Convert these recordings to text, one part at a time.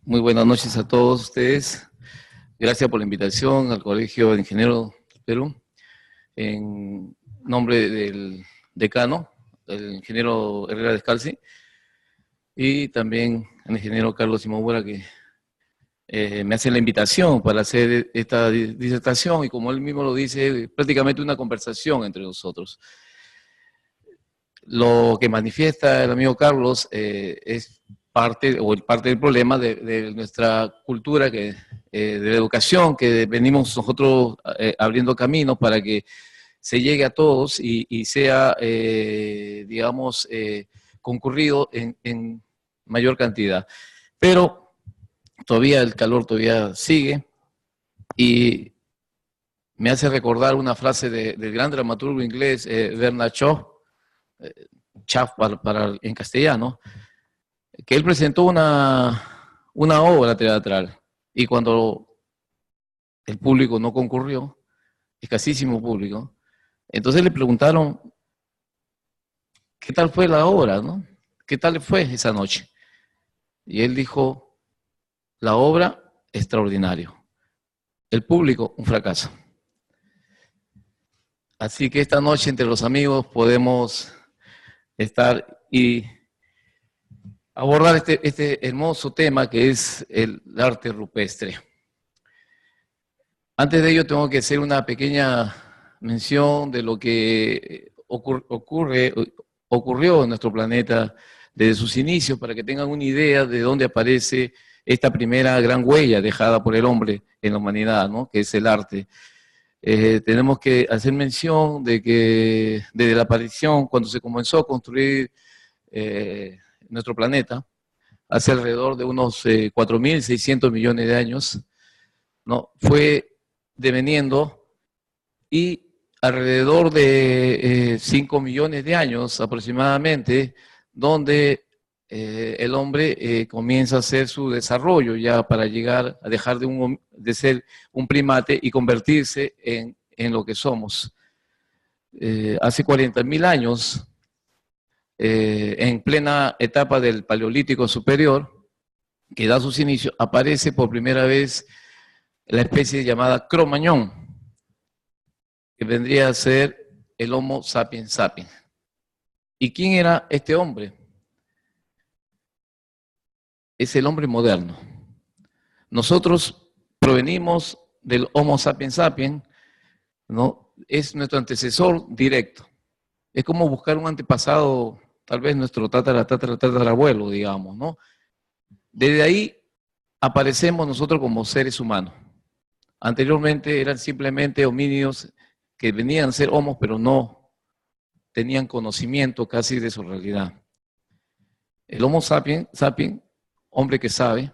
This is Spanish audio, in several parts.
Muy buenas noches a todos ustedes. Gracias por la invitación al Colegio de Ingenieros del Perú. En nombre del decano, el ingeniero Herrera Descalzi, y también al ingeniero Carlos Imobura, que me hace la invitación para hacer esta disertación, y como él mismo lo dice, prácticamente una conversación entre nosotros. Lo que manifiesta el amigo Carlos es parte del problema de nuestra cultura, de la educación, que venimos nosotros abriendo caminos para que se llegue a todos y sea, digamos, concurrido en mayor cantidad. Pero todavía el calor todavía sigue, y me hace recordar una frase del gran dramaturgo inglés Bernard Shaw, en castellano, que él presentó una obra teatral, y cuando el público no concurrió, escasísimo público, entonces le preguntaron qué tal fue la obra, ¿no? ¿Qué tal fue esa noche? Y él dijo, la obra, extraordinario. El público, un fracaso. Así que esta noche entre los amigos podemos estar y abordar este hermoso tema que es el arte rupestre. Antes de ello tengo que hacer una pequeña mención de lo que ocurrió en nuestro planeta desde sus inicios, para que tengan una idea de dónde aparece esta primera gran huella dejada por el hombre en la humanidad, ¿no? Que es el arte. Tenemos que hacer mención de que desde la aparición, cuando se comenzó a construir nuestro planeta, hace alrededor de unos 4.600 millones de años, ¿no? Fue deveniendo, y alrededor de 5 millones de años aproximadamente, donde el hombre comienza a hacer su desarrollo ya para llegar a dejar de ser un primate y convertirse en lo que somos. Hace 40.000 años, en plena etapa del Paleolítico Superior, que da sus inicios, aparece por primera vez la especie llamada Cro-Magnon, que vendría a ser el Homo sapiens sapiens. ¿Y quién era este hombre? Es el hombre moderno. Nosotros provenimos del Homo sapiens sapiens, ¿no? Es nuestro antecesor directo. Es como buscar un antepasado, tal vez nuestro tatarabuelo, digamos, ¿no? Desde ahí aparecemos nosotros como seres humanos. Anteriormente eran simplemente homínidos que venían a ser homos, pero no tenían conocimiento casi de su realidad. El Homo sapiens, hombre que sabe,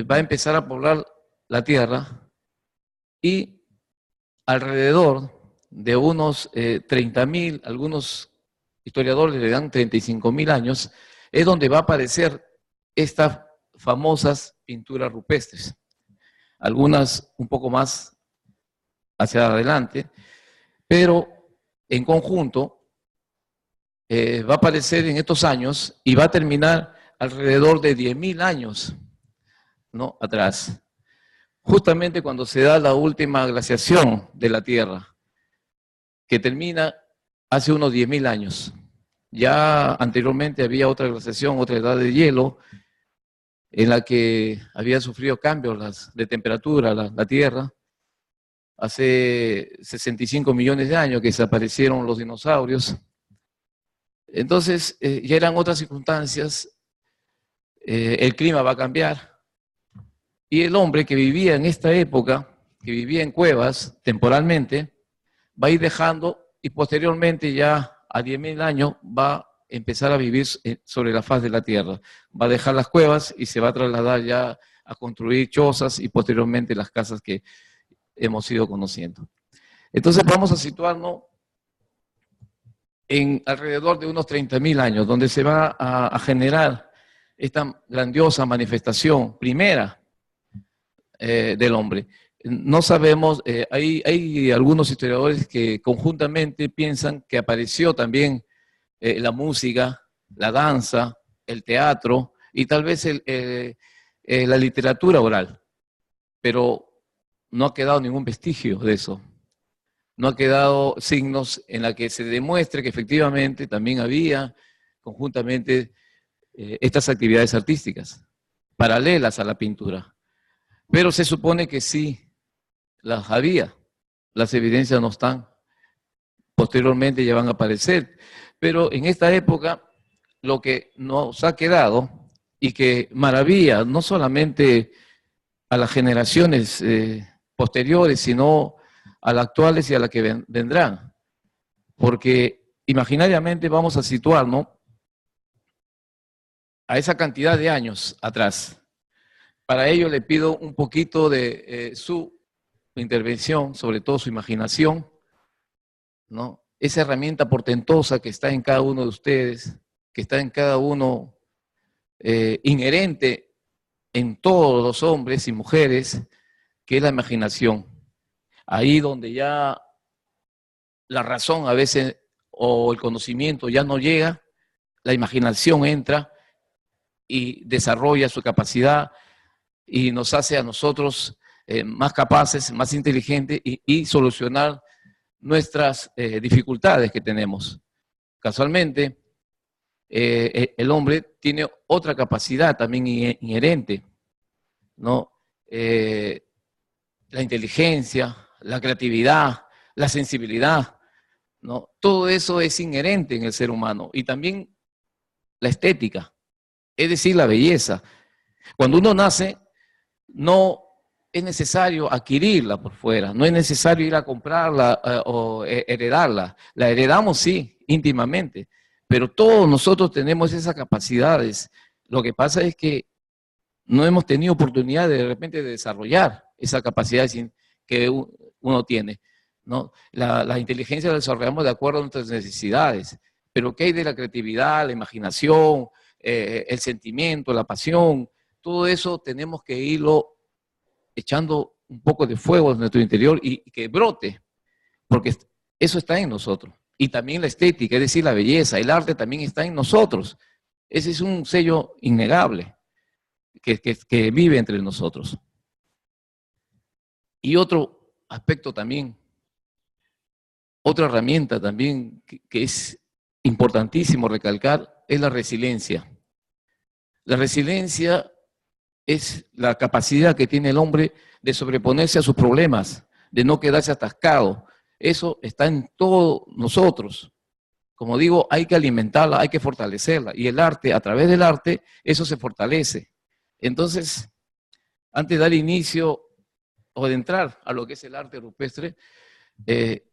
va a empezar a poblar la Tierra, y alrededor de unos 30.000, algunos historiadores le dan 35.000 años, es donde va a aparecer estas famosas pinturas rupestres. Algunas un poco más hacia adelante, pero en conjunto va a aparecer en estos años y va a terminar alrededor de 10.000 años, ¿no? Atrás. Justamente cuando se da la última glaciación de la Tierra, que termina hace unos 10.000 años. Ya anteriormente había otra glaciación, otra edad de hielo, en la que había sufrido cambios de temperatura la Tierra. Hace 65 millones de años que desaparecieron los dinosaurios. Entonces, ya eran otras circunstancias, el clima va a cambiar, y el hombre que vivía en esta época, que vivía en cuevas temporalmente, va a ir dejando, y posteriormente ya a 10.000 años va a empezar a vivir sobre la faz de la Tierra. Va a dejar las cuevas y se va a trasladar ya a construir chozas y posteriormente las casas que hemos ido conociendo. Entonces vamos a situarnos en alrededor de unos 30.000 años, donde se va a generar esta grandiosa manifestación primera del hombre. No sabemos, hay algunos historiadores que conjuntamente piensan que apareció también la música, la danza, el teatro, y tal vez la literatura oral, pero no ha quedado ningún vestigio de eso. No ha quedado signos en la que se demuestre que efectivamente también había conjuntamente estas actividades artísticas, paralelas a la pintura. Pero se supone que sí las había, las evidencias no están, posteriormente ya van a aparecer. Pero en esta época, lo que nos ha quedado, y que maravilla no solamente a las generaciones posteriores, sino a las actuales y a las que vendrán. Porque imaginariamente vamos a situarnos a esa cantidad de años atrás. Para ello le pido un poquito de su intervención, sobre todo su imaginación, ¿no? Esa herramienta portentosa que está en cada uno de ustedes, que está en cada uno, inherente en todos los hombres y mujeres, que es la imaginación. Ahí donde ya la razón a veces o el conocimiento ya no llega, la imaginación entra y desarrolla su capacidad y nos hace a nosotros más capaces, más inteligentes y solucionar nuestras dificultades que tenemos. Casualmente, el hombre tiene otra capacidad también inherente, ¿no? La inteligencia, la creatividad, la sensibilidad, ¿no? Todo eso es inherente en el ser humano. Y también la estética, es decir, la belleza. Cuando uno nace, no es necesario adquirirla por fuera, no es necesario ir a comprarla o heredarla. La heredamos, sí, íntimamente, pero todos nosotros tenemos esas capacidades. Lo que pasa es que no hemos tenido oportunidad de repente de desarrollar esa capacidad que uno tiene, ¿no? La inteligencia la desarrollamos de acuerdo a nuestras necesidades, pero ¿qué hay de la creatividad, la imaginación, el sentimiento, la pasión? Todo eso tenemos que irlo echando un poco de fuego en nuestro interior y que brote, porque eso está en nosotros. Y también la estética, es decir, la belleza, el arte también está en nosotros. Ese es un sello innegable que vive entre nosotros. Y otro aspecto también, otra herramienta también que es importantísimo recalcar, es la resiliencia. La resiliencia es la capacidad que tiene el hombre de sobreponerse a sus problemas, de no quedarse atascado. Eso está en todos nosotros. Como digo, hay que alimentarla, hay que fortalecerla. Y el arte, a través del arte, eso se fortalece. Entonces, antes de dar inicio o de entrar a lo que es el arte rupestre,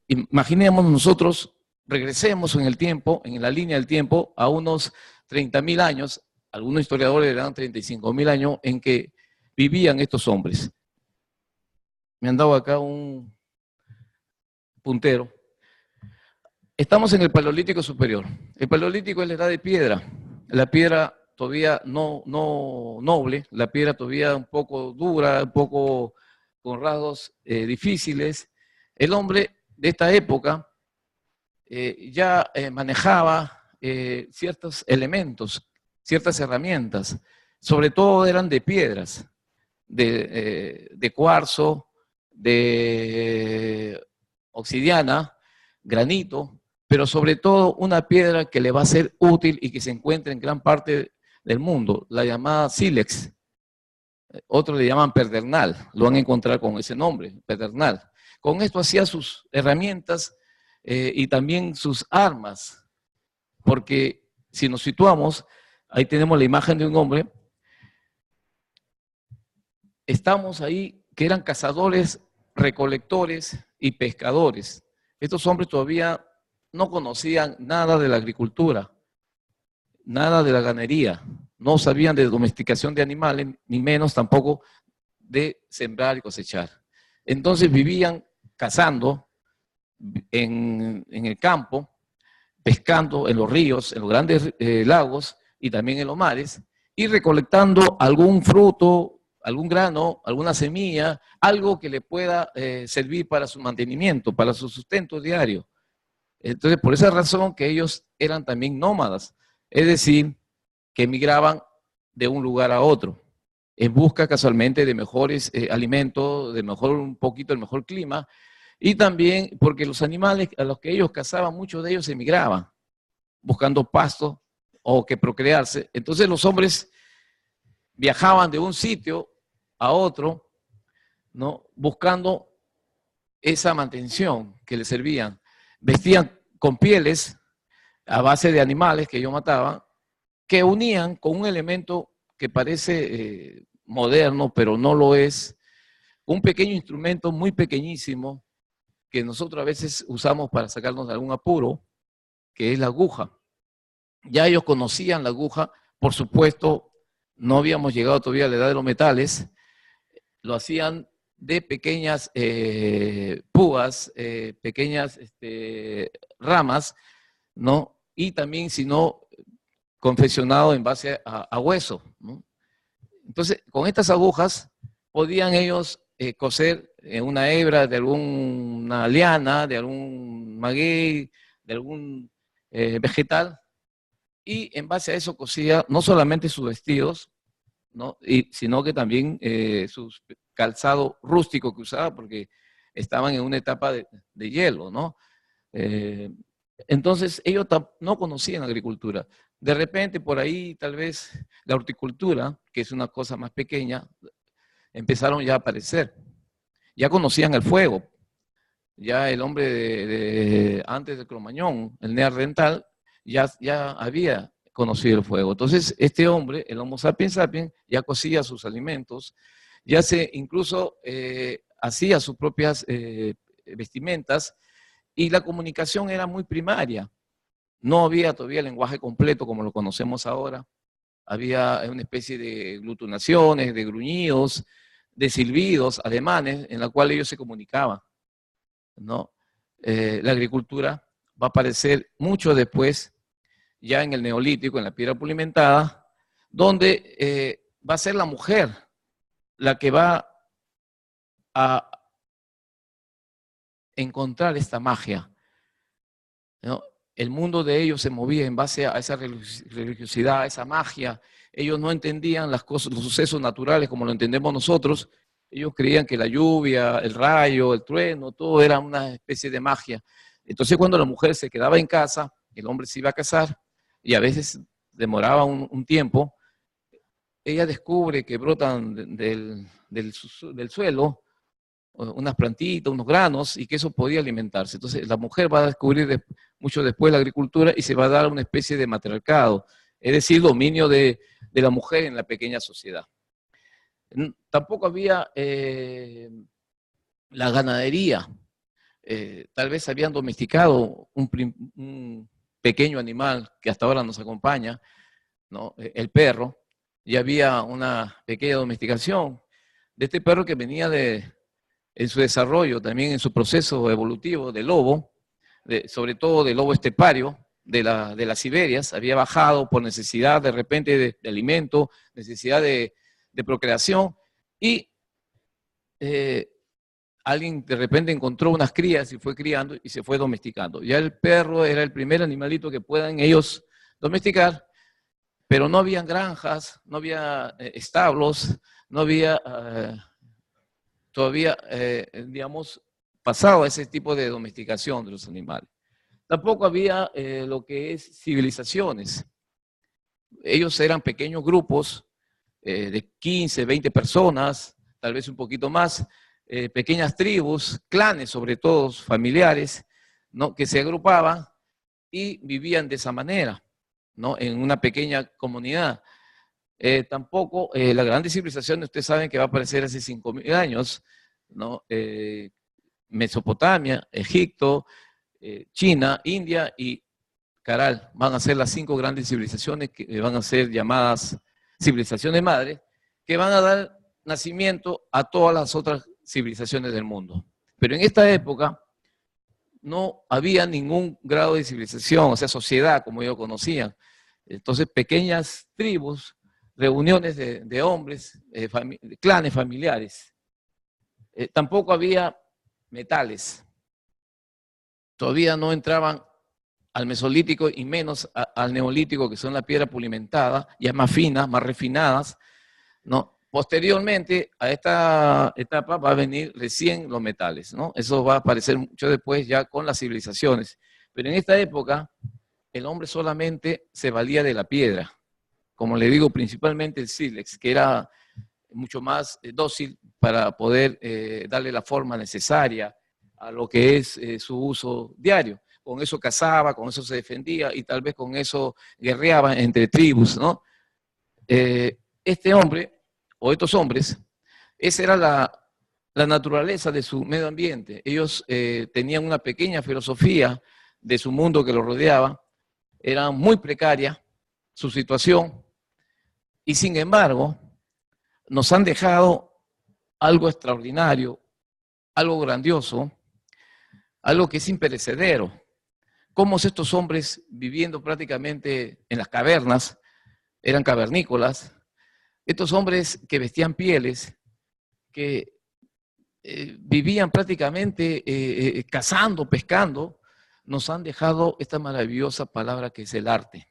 imaginemos nosotros, regresemos en el tiempo, en la línea del tiempo, a unos 30.000 años, algunos historiadores le dan 35.000 años en que vivían estos hombres. Me han dado acá un puntero. Estamos en el Paleolítico Superior. El Paleolítico es la edad de piedra. La piedra todavía no noble, la piedra todavía un poco dura, un poco con rasgos difíciles. El hombre de esta época ya manejaba ciertos elementos, ciertas herramientas, sobre todo eran de piedras, de cuarzo, de obsidiana, granito, pero sobre todo una piedra que le va a ser útil y que se encuentra en gran parte del mundo, la llamada sílex. Otros le llaman pedernal, lo van a encontrar con ese nombre, pedernal. Con esto hacía sus herramientas y también sus armas, porque si nos situamos, ahí tenemos la imagen de un hombre, estamos ahí que eran cazadores, recolectores y pescadores. Estos hombres todavía no conocían nada de la agricultura, nada de la ganadería, no sabían de domesticación de animales, ni menos tampoco de sembrar y cosechar. Entonces vivían cazando en el campo, pescando en los ríos, en los grandes lagos y también en los mares, y recolectando algún fruto, algún grano, alguna semilla, algo que le pueda servir para su mantenimiento, para su sustento diario. Entonces, por esa razón que ellos eran también nómadas, es decir, que emigraban de un lugar a otro. en busca casualmente de mejores alimentos, de un poquito el mejor clima, y también porque los animales a los que ellos cazaban, muchos de ellos emigraban, buscando pasto o que procrearse. Entonces los hombres viajaban de un sitio a otro, ¿no? Buscando esa mantención que les servían. Vestían con pieles a base de animales que ellos mataban, que unían con un elemento que parece moderno, pero no lo es, un pequeño instrumento muy pequeñísimo que nosotros a veces usamos para sacarnos de algún apuro, que es la aguja. Ya ellos conocían la aguja, por supuesto, no habíamos llegado todavía a la edad de los metales, lo hacían de pequeñas púas, pequeñas ramas, ¿no? Y también, si no, confeccionado en base a hueso, ¿no? Entonces, con estas agujas podían ellos coser una hebra de alguna liana, de algún maguey, de algún vegetal, y en base a eso cosía no solamente sus vestidos, ¿no? Sino que también sus calzado rústico que usaba, porque estaban en una etapa de hielo, ¿no? Entonces ellos no conocían agricultura. De repente por ahí tal vez la horticultura, que es una cosa más pequeña, empezaron ya a aparecer. Ya conocían el fuego. Ya el hombre antes de Cromañón, el neandertal, ya había conocido el fuego. Entonces este hombre, el Homo sapiens sapiens, ya cocía sus alimentos, ya incluso hacía sus propias vestimentas, y la comunicación era muy primaria. No había todavía el lenguaje completo como lo conocemos ahora. Había una especie de glutunaciones, de gruñidos, de silbidos alemanes en la cual ellos se comunicaban, ¿no? La agricultura va a aparecer mucho después, ya en el Neolítico, en la piedra pulimentada, donde va a ser la mujer la que va a encontrar esta magia, ¿no? El mundo de ellos se movía en base a esa religiosidad, a esa magia. Ellos no entendían las cosas, los sucesos naturales como lo entendemos nosotros. Ellos creían que la lluvia, el rayo, el trueno, todo era una especie de magia. Entonces cuando la mujer se quedaba en casa, el hombre se iba a casar, y a veces demoraba un tiempo, ella descubre que brotan del suelo unas plantitas, unos granos, y que eso podía alimentarse. Entonces la mujer va a descubrir mucho después la agricultura y se va a dar una especie de matriarcado, es decir, dominio de la mujer en la pequeña sociedad. Tampoco había la ganadería. Tal vez habían domesticado un pequeño animal que hasta ahora nos acompaña, ¿no? El perro. Y había una pequeña domesticación de este perro que venía en su desarrollo, también en su proceso evolutivo de lobo, sobre todo del lobo estepario, de las Siberias. Había bajado por necesidad de repente de alimento, necesidad de procreación, y alguien de repente encontró unas crías y fue criando y se fue domesticando. Ya el perro era el primer animalito que puedan ellos domesticar, pero no habían granjas, no había establos, no había todavía, digamos, pasado a ese tipo de domesticación de los animales. Tampoco había lo que es civilizaciones. Ellos eran pequeños grupos de 15, 20 personas, tal vez un poquito más, pequeñas tribus, clanes sobre todo, familiares, ¿no? Que se agrupaban y vivían de esa manera, ¿no? En una pequeña comunidad. Tampoco las grandes civilizaciones, ustedes saben que va a aparecer hace 5.000 años, ¿no? Mesopotamia, Egipto, China, India y Caral, van a ser las 5 grandes civilizaciones que van a ser llamadas civilizaciones madres, que van a dar nacimiento a todas las otras civilizaciones del mundo. Pero en esta época no había ningún grado de civilización, o sea, sociedad como ellos conocían. Entonces, pequeñas tribus, reuniones de hombres, de clanes familiares. Tampoco había metales. Todavía no entraban al mesolítico y menos al neolítico, que son la piedra pulimentada, ya más finas, más refinadas, ¿no? Posteriormente a esta etapa va a venir recién los metales, ¿no? Eso va a aparecer mucho después ya con las civilizaciones. Pero en esta época el hombre solamente se valía de la piedra, como le digo, principalmente el sílex, que era mucho más dócil para poder darle la forma necesaria a lo que es su uso diario. Con eso cazaba, con eso se defendía y tal vez con eso guerreaba entre tribus, ¿no? Este hombre, o estos hombres, esa era la naturaleza de su medio ambiente. Ellos tenían una pequeña filosofía de su mundo que los rodeaba, era muy precaria su situación y sin embargo nos han dejado algo extraordinario, algo grandioso, algo que es imperecedero. Cómo estos hombres viviendo prácticamente en las cavernas, eran cavernícolas, estos hombres que vestían pieles, que vivían prácticamente cazando, pescando, nos han dejado esta maravillosa palabra que es el arte.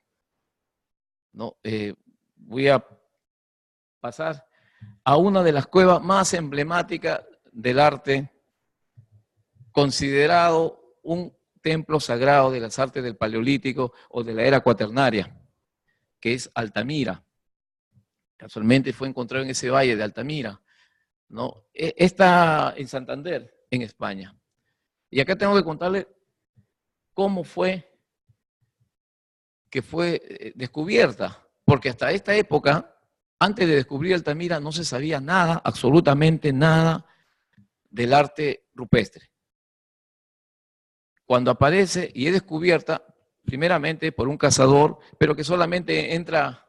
¿No? Voy a pasar a una de las cuevas más emblemáticas del arte, considerado un templo sagrado de las artes del Paleolítico o de la era cuaternaria, que es Altamira. Casualmente fue encontrado en ese valle de Altamira, ¿no? Está en Santander, en España. Y acá tengo que contarle cómo fue que fue descubierta, porque hasta esta época, antes de descubrir Altamira, no se sabía nada, absolutamente nada, del arte rupestre. Cuando aparece y es descubierta, primeramente por un cazador, pero que solamente entra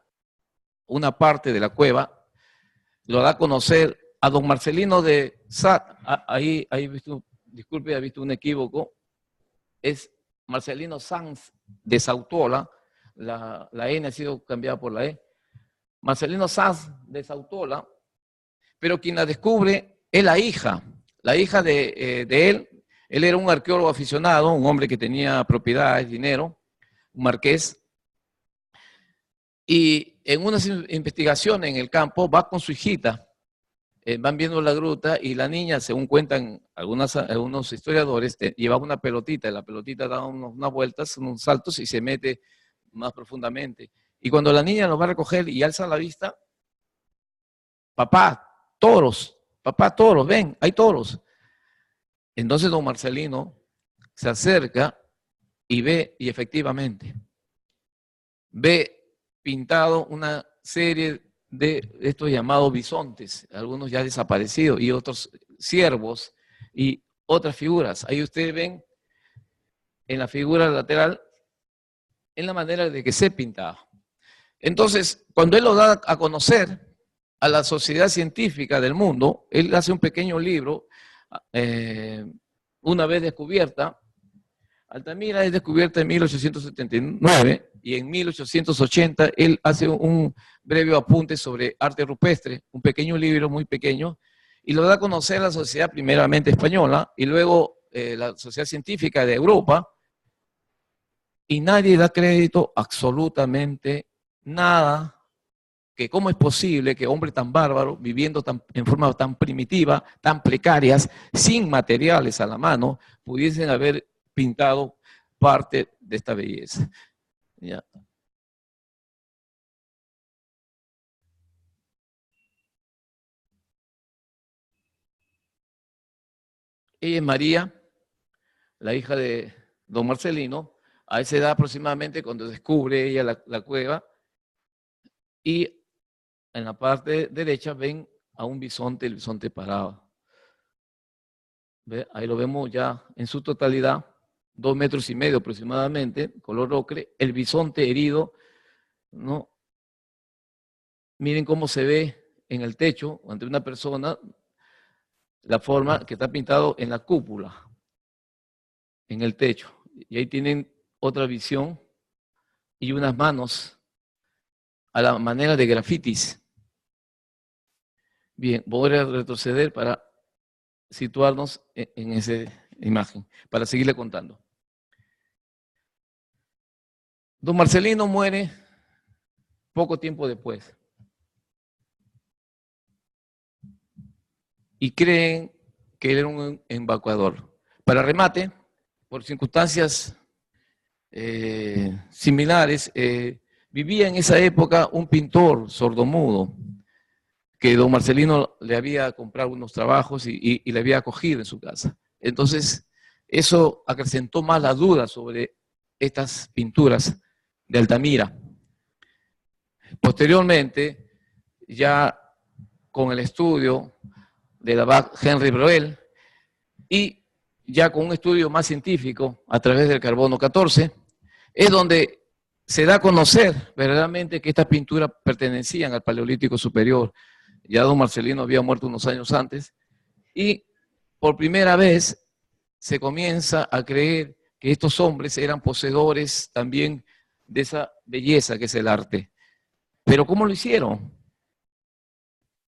una parte de la cueva, lo da a conocer a don Marcelino de Sat, ahí visto, disculpe, ha visto un equívoco, es Marcelino Sanz de Sautola, la N ha sido cambiada por la E, Marcelino Sanz de Sautola, pero quien la descubre es la hija de él era un arqueólogo aficionado, un hombre que tenía propiedades, dinero, un marqués, y en unas investigaciones en el campo va con su hijita, van viendo la gruta y la niña, según cuentan algunos historiadores, llevaba una pelotita, y la pelotita da unas vueltas, unos saltos y se mete más profundamente. Y cuando la niña lo va a recoger y alza la vista, papá, toros, ven, hay toros. Entonces don Marcelino se acerca y ve, y efectivamente, ve pintado una serie de estos llamados bisontes, algunos ya desaparecidos, y otros ciervos y otras figuras. Ahí ustedes ven en la figura lateral, en la manera de que se pintaba. Entonces, cuando él lo da a conocer a la sociedad científica del mundo, él hace un pequeño libro, una vez descubierta. Altamira es descubierta en 1879 y en 1880 él hace un breve apunte sobre arte rupestre, un pequeño libro muy pequeño, y lo da a conocer a la sociedad primeramente española y luego la sociedad científica de Europa, y nadie da crédito absolutamente nada, que cómo es posible que hombres tan bárbaros, viviendo en forma tan primitiva, tan precarias, sin materiales a la mano, pudiesen haber pintado parte de esta belleza. ¿Ya? Ella es María, la hija de don Marcelino, a esa edad aproximadamente cuando descubre ella la cueva, y en la parte derecha ven a un bisonte, el bisonte parado. ¿Ve? Ahí lo vemos ya en su totalidad, 2,5 metros aproximadamente, color ocre, el bisonte herido, ¿no? Miren cómo se ve en el techo, ante una persona, la forma que está pintado en la cúpula, en el techo. Y ahí tienen otra visión y unas manos a la manera de grafitis. Bien, voy a retroceder para situarnos en esa imagen, para seguirle contando. Don Marcelino muere poco tiempo después. y creen que él era un embaucador. Para remate, por circunstancias similares, vivía en esa época un pintor sordomudo que don Marcelino le había comprado unos trabajos y le había acogido en su casa. Entonces, eso acrecentó más la duda sobre estas pinturas de Altamira. Posteriormente, ya con el estudio del abad Henry Broel y ya con un estudio más científico a través del carbono 14, es donde se da a conocer verdaderamente que estas pinturas pertenecían al Paleolítico Superior. Ya don Marcelino había muerto unos años antes y por primera vez se comienza a creer que estos hombres eran poseedores también de esa belleza que es el arte. Pero ¿cómo lo hicieron?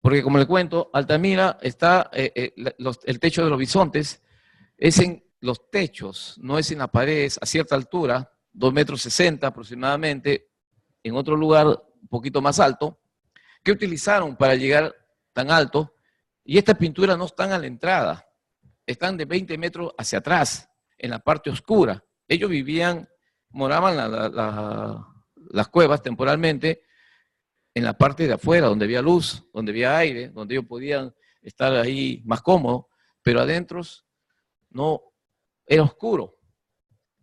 Porque como le cuento, Altamira está, el techo de los bisontes es en los techos, no es en las paredes a cierta altura, 2,60 metros aproximadamente, en otro lugar un poquito más alto. ¿Qué utilizaron para llegar tan alto? Y estas pinturas no están a la entrada, están de 20 metros hacia atrás, en la parte oscura. Ellos vivían, moraban las cuevas temporalmente en la parte de afuera, donde había luz, donde había aire, donde ellos podían estar ahí más cómodos, pero adentro no era oscuro.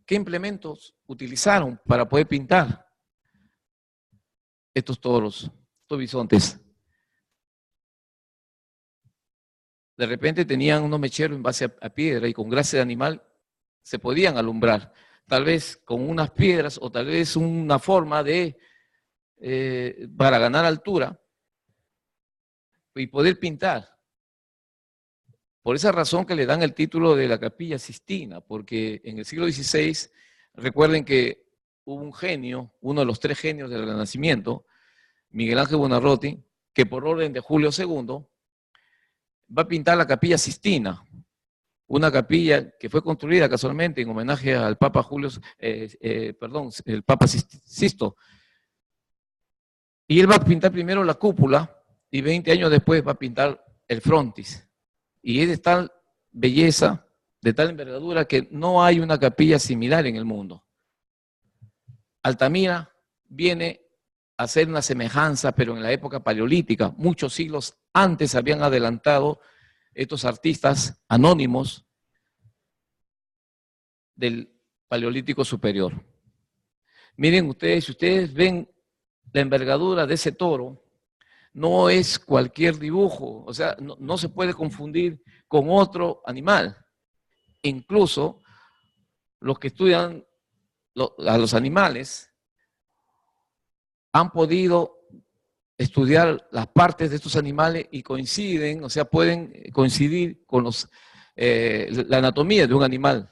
¿Qué implementos utilizaron para poder pintar estos toros, estos bisontes? De repente tenían unos mecheros en base a piedra y con grasa de animal se podían alumbrar, tal vez con unas piedras o tal vez una forma de, para ganar altura y poder pintar. Por esa razón que le dan el título de la Capilla Sistina, porque en el siglo XVI, recuerden que hubo un genio, uno de los 3 genios del Renacimiento, Miguel Ángel Buonarroti, que por orden de Julio II va a pintar la Capilla Sistina, una capilla que fue construida casualmente en homenaje al Papa el Papa Sisto. Y él va a pintar primero la cúpula y 20 años después va a pintar el frontis. Y es de tal belleza, de tal envergadura, que no hay una capilla similar en el mundo. Altamira viene a hacer una semejanza, pero en la época paleolítica. Muchos siglos antes habían adelantado estos artistas anónimos del Paleolítico Superior. Miren ustedes, si ustedes ven la envergadura de ese toro, no es cualquier dibujo, o sea, no se puede confundir con otro animal. Incluso los que estudian a los animales han podido estudiar las partes de estos animales y coinciden, o sea, pueden coincidir con la anatomía de un animal.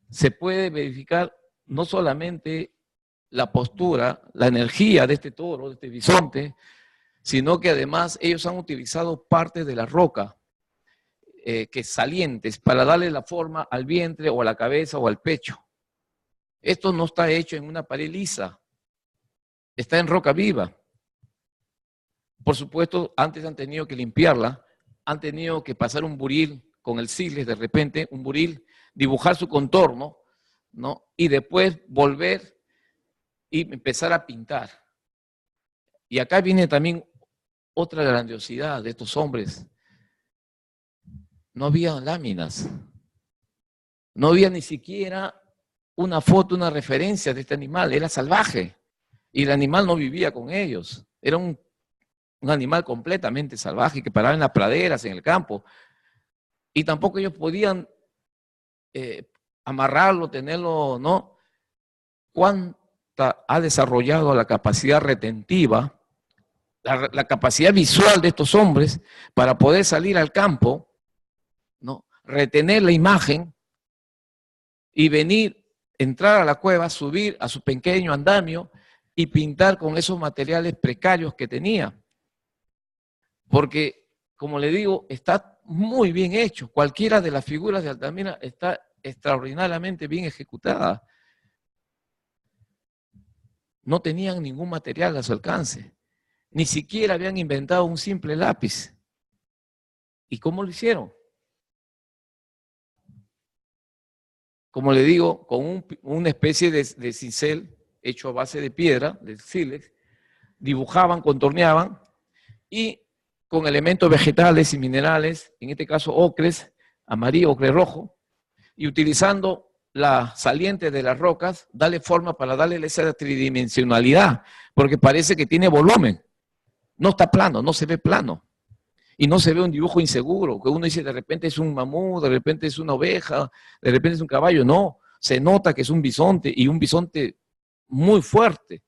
Se puede verificar no solamente la postura, la energía de este toro, de este bisonte, sino que además ellos han utilizado partes de la roca, que salientes, para darle la forma al vientre o a la cabeza o al pecho. Esto no está hecho en una pared lisa, está en roca viva. Por supuesto, antes han tenido que limpiarla, han tenido que pasar un buril con el siles, de repente, un buril, dibujar su contorno, ¿no? Y después volver y empezar a pintar. Y acá viene también otra grandiosidad de estos hombres. No había láminas, no había ni siquiera una foto, una referencia de este animal, era salvaje. Y el animal no vivía con ellos, era un animal completamente salvaje que paraba en las praderas, en el campo. Y tampoco ellos podían amarrarlo, tenerlo, ¿no? ¿Cuánta ha desarrollado la capacidad retentiva, la capacidad visual de estos hombres para poder salir al campo, ¿no? Retener la imagen y venir, entrar a la cueva, subir a su pequeño andamio y pintar con esos materiales precarios que tenía? Porque, como le digo, está muy bien hecho. Cualquiera de las figuras de Altamira está extraordinariamente bien ejecutada. No tenían ningún material a su alcance. Ni siquiera habían inventado un simple lápiz. ¿Y cómo lo hicieron? Como le digo, con una especie de cincel hecho a base de piedra, de sílex, dibujaban, contorneaban, y con elementos vegetales y minerales, en este caso ocres, amarillo, ocre rojo, y utilizando la saliente de las rocas, darle forma para darle esa tridimensionalidad, porque parece que tiene volumen. No está plano, no se ve plano. Y no se ve un dibujo inseguro, que uno dice de repente es un mamut, de repente es una oveja, de repente es un caballo. No, se nota que es un bisonte, y un bisonte muy fuerte,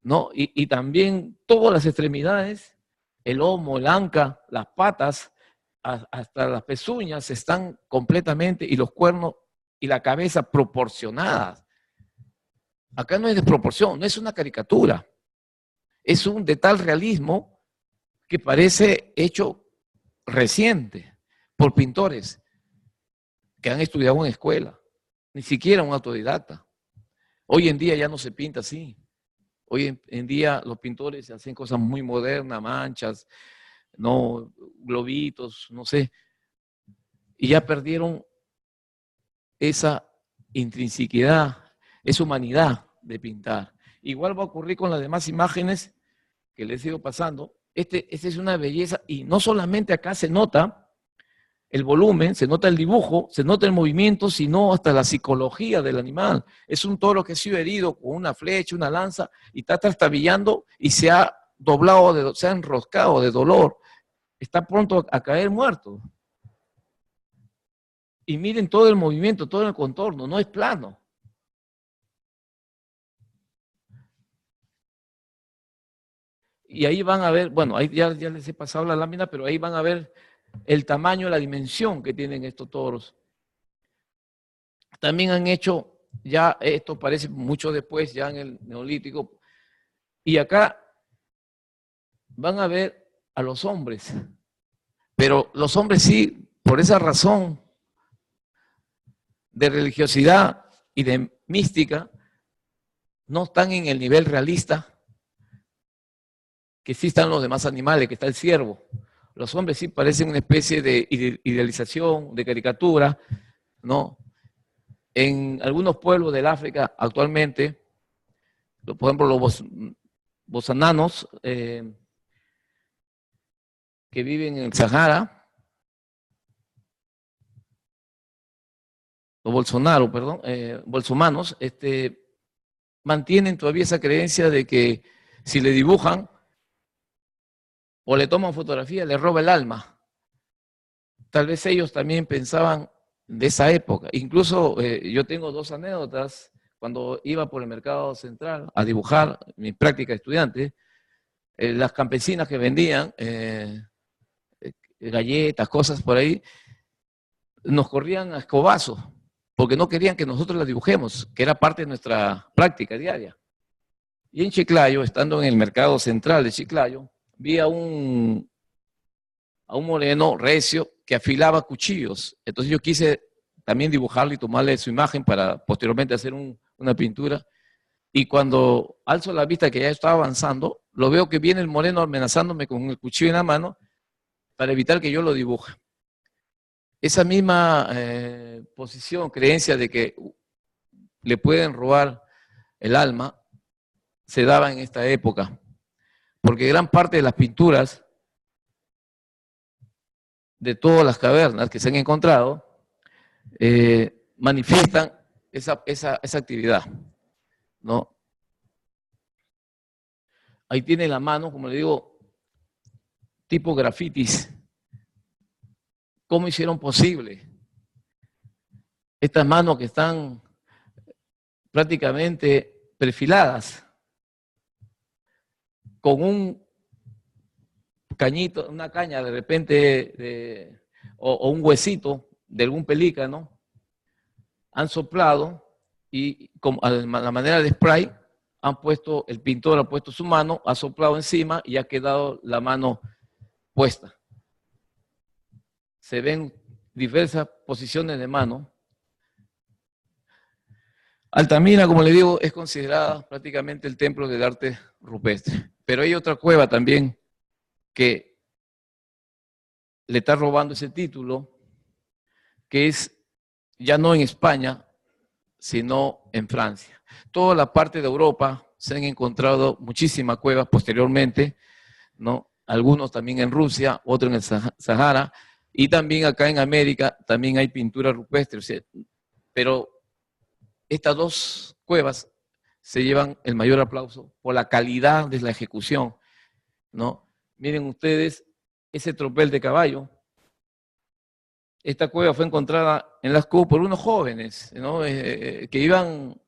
¿no? Y también todas las extremidades, el lomo, el anca, las patas, hasta las pezuñas están completamente, y los cuernos y la cabeza proporcionadas. Acá no es desproporción, no es una caricatura, es un de tal realismo que parece hecho reciente por pintores que han estudiado en escuela, ni siquiera un autodidacta. Hoy en día ya no se pinta así. Hoy en día los pintores hacen cosas muy modernas, manchas, no, globitos, no sé, y ya perdieron esa intrinsicidad, esa humanidad de pintar. Igual va a ocurrir con las demás imágenes que les sigo pasando. Esta es una belleza, y no solamente acá se nota el volumen, se nota el dibujo, se nota el movimiento, sino hasta la psicología del animal. Es un toro que ha sido herido con una flecha, una lanza, y está trastabillando y se ha doblado, se ha enroscado de dolor. Está pronto a caer muerto. Y miren todo el movimiento, todo el contorno, no es plano. Y ahí van a ver, bueno, ahí ya les he pasado la lámina, pero ahí van a ver el tamaño, la dimensión que tienen estos toros. También han hecho, ya esto parece mucho después, ya en el Neolítico, y acá van a ver a los hombres, pero los hombres sí, por esa razón de religiosidad y de mística, no están en el nivel realista que sí están los demás animales, que está el ciervo. Los hombres sí parecen una especie de idealización, de caricatura, ¿no? En algunos pueblos del África actualmente, por ejemplo los bosananos, que viven en el Sahara, los bolsonaros, perdón, bolsomanos, mantienen todavía esa creencia de que si le dibujan o le toman fotografía, le roba el alma. Tal vez ellos también pensaban de esa época. Incluso yo tengo dos anécdotas. Cuando iba por el mercado central a dibujar mi práctica de estudiante, las campesinas que vendían galletas, cosas por ahí, nos corrían a escobazos, porque no querían que nosotros las dibujemos, que era parte de nuestra práctica diaria. Y en Chiclayo, estando en el mercado central de Chiclayo, vi a un moreno recio que afilaba cuchillos. Entonces yo quise también dibujarle y tomarle su imagen para posteriormente hacer una pintura. Y cuando alzo la vista que ya estaba avanzando, lo veo que viene el moreno amenazándome con el cuchillo en la mano para evitar que yo lo dibuje. Esa misma posición, creencia de que le pueden robar el alma, se daba en esta época, porque gran parte de las pinturas de todas las cavernas que se han encontrado manifiestan esa actividad, ¿no? Ahí tiene la mano, como le digo, tipo grafitis. ¿Cómo hicieron posible? Estas manos que están prácticamente perfiladas, con un cañito, una caña de repente, o un huesito de algún pelícano, han soplado y como a la manera de spray, el pintor ha puesto su mano, ha soplado encima y ha quedado la mano puesta. Se ven diversas posiciones de mano. Altamira, como le digo, es considerada prácticamente el templo del arte rupestre. Pero hay otra cueva también que le está robando ese título, que es ya no en España, sino en Francia. Toda la parte de Europa se han encontrado muchísimas cuevas posteriormente, ¿no? Algunos también en Rusia, otros en el Sahara, y también acá en América también hay pintura rupestre, o sea, pero estas dos cuevas se llevan el mayor aplauso por la calidad de la ejecución, ¿no? Miren ustedes ese tropel de caballo. Esta cueva fue encontrada en Lascaux por unos jóvenes, ¿no? Que iban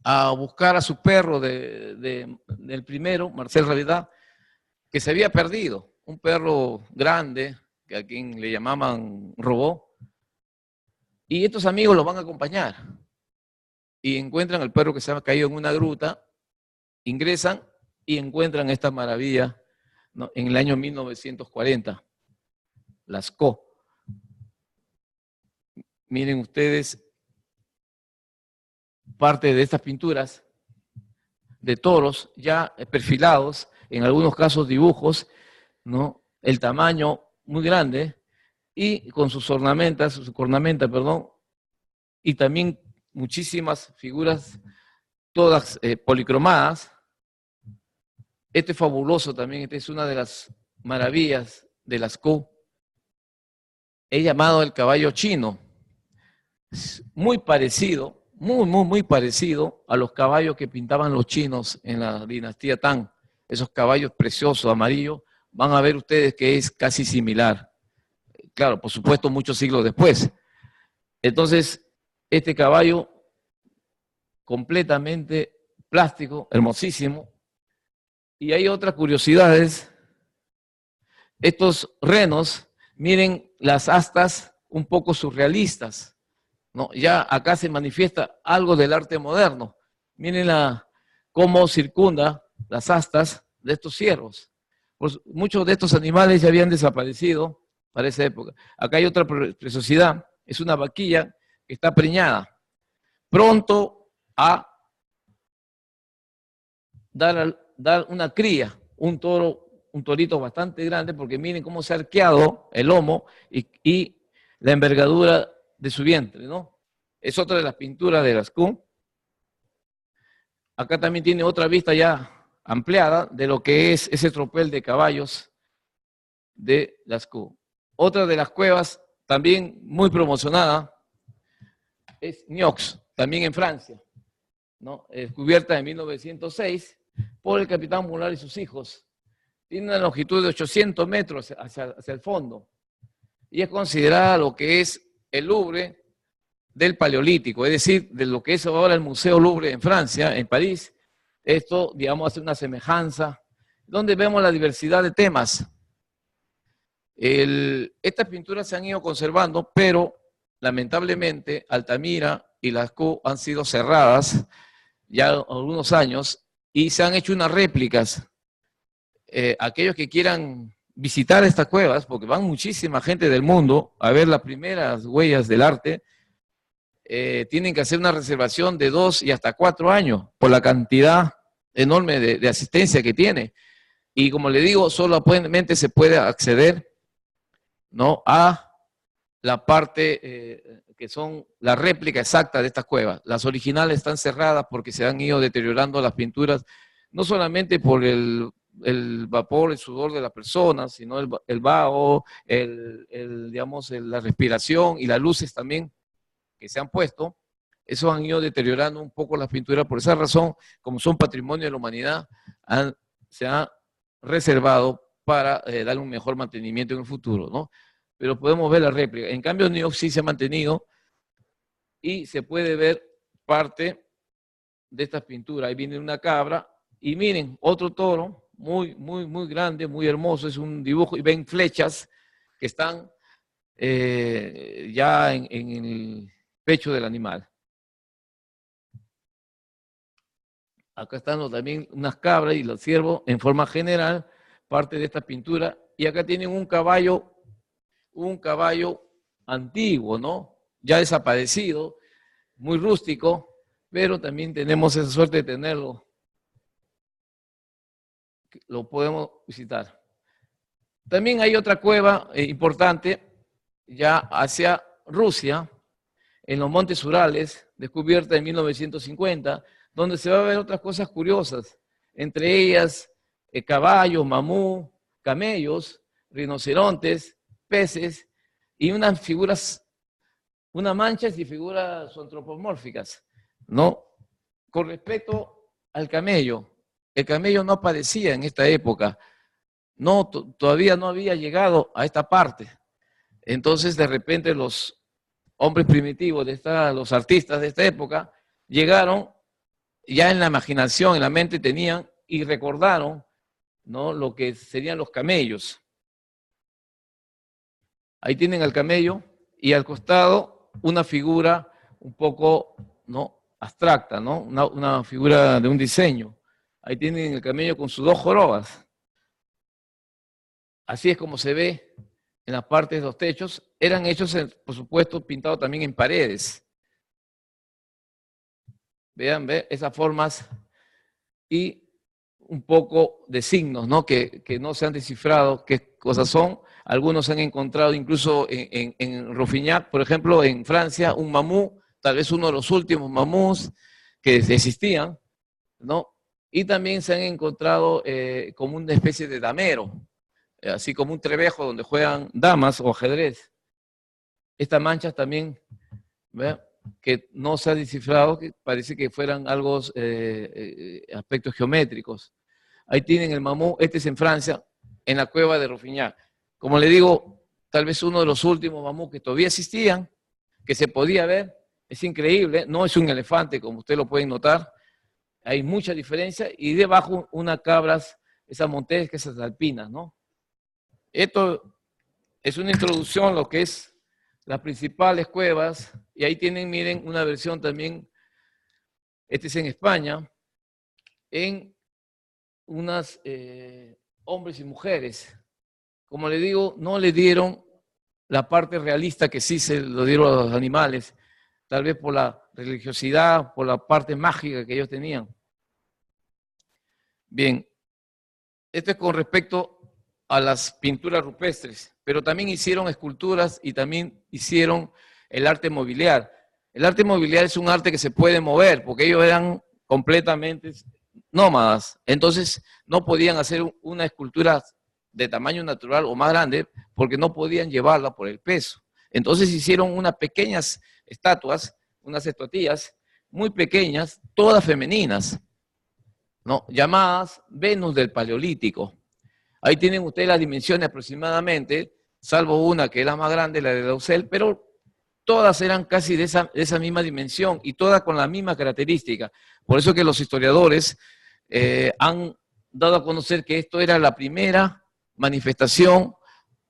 a buscar a su perro del primero, Marcel Ravidad, que se había perdido. Un perro grande, que a quien le llamaban Robot. Y estos amigos lo van a acompañar. Y encuentran al perro que se ha caído en una gruta, ingresan y encuentran esta maravilla, ¿no? En el año 1940, Lascaux. Miren ustedes parte de estas pinturas de toros ya perfilados, en algunos casos dibujos, ¿no? El tamaño muy grande y con sus ornamentas, su cornamenta, perdón, y también muchísimas figuras, todas policromadas. Este es fabuloso también, este es una de las maravillas de Lascaux. Es llamado el caballo chino. Es muy parecido, muy parecido a los caballos que pintaban los chinos en la dinastía Tang. Esos caballos preciosos, amarillos, van a ver ustedes que es casi similar. Claro, por supuesto, muchos siglos después. Entonces, este caballo completamente plástico, hermosísimo. Y hay otras curiosidades. Estos renos, miren las astas un poco surrealistas, ¿no? Ya acá se manifiesta algo del arte moderno. Miren cómo circunda las astas de estos ciervos. Pues muchos de estos animales ya habían desaparecido para esa época. Acá hay otra preciosidad, es una vaquilla que está preñada, pronto a dar una cría, un torito bastante grande, porque miren cómo se ha arqueado el lomo y la envergadura de su vientre, ¿no? Es otra de las pinturas de Lascaux. Acá también tiene otra vista ya ampliada de lo que es ese tropel de caballos de Lascaux. Otra de las cuevas también muy promocionada es Niox, también en Francia, ¿no? Descubierta en 1906 por el capitán Moulin y sus hijos. Tiene una longitud de 800 metros hacia el fondo y es considerada lo que es el Louvre del Paleolítico, es decir, de lo que es ahora el Museo Louvre en Francia, en París. Esto, digamos, hace una semejanza, donde vemos la diversidad de temas. Estas pinturas se han ido conservando, pero lamentablemente Altamira y Lascaux han sido cerradas ya algunos años y se han hecho unas réplicas. Aquellos que quieran visitar estas cuevas, porque van muchísima gente del mundo a ver las primeras huellas del arte, tienen que hacer una reservación de 2 y hasta 4 años por la cantidad enorme de asistencia que tiene. Y como le digo, solamente se puede acceder, ¿no?, a la parte que son la réplica exacta de estas cuevas. Las originales están cerradas porque se han ido deteriorando las pinturas, no solamente por el vapor, el sudor de la persona, sino el vaho, digamos, la respiración y las luces también que se han puesto. Eso han ido deteriorando un poco las pinturas. Por esa razón, como son patrimonio de la humanidad, se ha reservado para darle un mejor mantenimiento en el futuro, ¿no? Pero podemos ver la réplica. En cambio, Niox sí se ha mantenido y se puede ver parte de estas pinturas. Ahí viene una cabra y miren, otro toro muy grande, muy hermoso. Es un dibujo y ven flechas que están ya en el pecho del animal. Acá están también unas cabras y los ciervos en forma general, parte de esta pintura. Y acá tienen un caballo antiguo, ¿no? Ya desaparecido, muy rústico, pero también tenemos esa suerte de tenerlo. Lo podemos visitar. También hay otra cueva importante, ya hacia Rusia, en los Montes Urales, descubierta en 1950, donde se va a ver otras cosas curiosas, entre ellas caballos, mamú, camellos, rinocerontes, peces y unas figuras, unas manchas y figuras antropomórficas, ¿no? Con respecto al camello, el camello no aparecía en esta época, no, todavía no había llegado a esta parte. Entonces, de repente, los hombres primitivos, los artistas de esta época, llegaron ya en la imaginación, en la mente tenían y recordaron, ¿no?, lo que serían los camellos. Ahí tienen al camello y al costado una figura un poco, ¿no?, abstracta, ¿no?, una figura de un diseño. Ahí tienen el camello con sus dos jorobas. Así es como se ve en las partes de los techos. Eran hechos, por supuesto, pintados también en paredes. Vean, esas formas y un poco de signos, ¿no?, que no se han descifrado qué cosas son. Algunos se han encontrado incluso en Rouffignac, por ejemplo, en Francia, un mamú, tal vez uno de los últimos mamús que existían, ¿no? Y también se han encontrado como una especie de damero, así como un trebejo donde juegan damas o ajedrez. Estas manchas también, ¿ve?, que no se ha descifrado, que parece que fueran algo, aspectos geométricos. Ahí tienen el mamú, este es en Francia, en la cueva de Rouffignac. Como le digo, tal vez uno de los últimos mamús que todavía existían, que se podía ver. Es increíble, no es un elefante como ustedes lo pueden notar, hay mucha diferencia, y debajo unas cabras, esas montés, esas alpinas, ¿no? Esto es una introducción a lo que es las principales cuevas, y ahí tienen, miren, una versión también, este es en España, en unas hombres y mujeres. Como le digo, no le dieron la parte realista que sí se lo dieron a los animales, tal vez por la religiosidad, por la parte mágica que ellos tenían. Bien, esto es con respecto a las pinturas rupestres, pero también hicieron esculturas y también hicieron el arte mobiliar. El arte mobiliar es un arte que se puede mover, porque ellos eran completamente nómadas, entonces no podían hacer una escultura de tamaño natural o más grande, porque no podían llevarla por el peso. Entonces hicieron unas pequeñas estatuas, unas estatuillas muy pequeñas, todas femeninas, ¿no?, llamadas Venus del Paleolítico. Ahí tienen ustedes las dimensiones aproximadamente, salvo una que es la más grande, la de Daucel, pero todas eran casi de esa misma dimensión y todas con la misma característica. Por eso que los historiadores han dado a conocer que esto era la primera manifestación,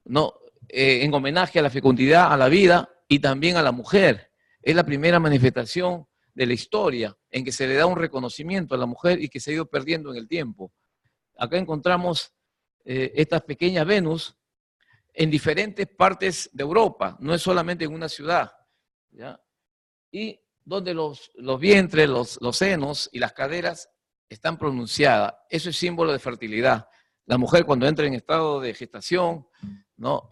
¿no?, en homenaje a la fecundidad, a la vida y también a la mujer. Es la primera manifestación de la historia en que se le da un reconocimiento a la mujer y que se ha ido perdiendo en el tiempo. Acá encontramos estas pequeñas Venus en diferentes partes de Europa, no es solamente en una ciudad, ¿ya? Y donde los vientres, los senos y las caderas están pronunciadas. Eso es símbolo de fertilidad. La mujer, cuando entra en estado de gestación, ¿no?,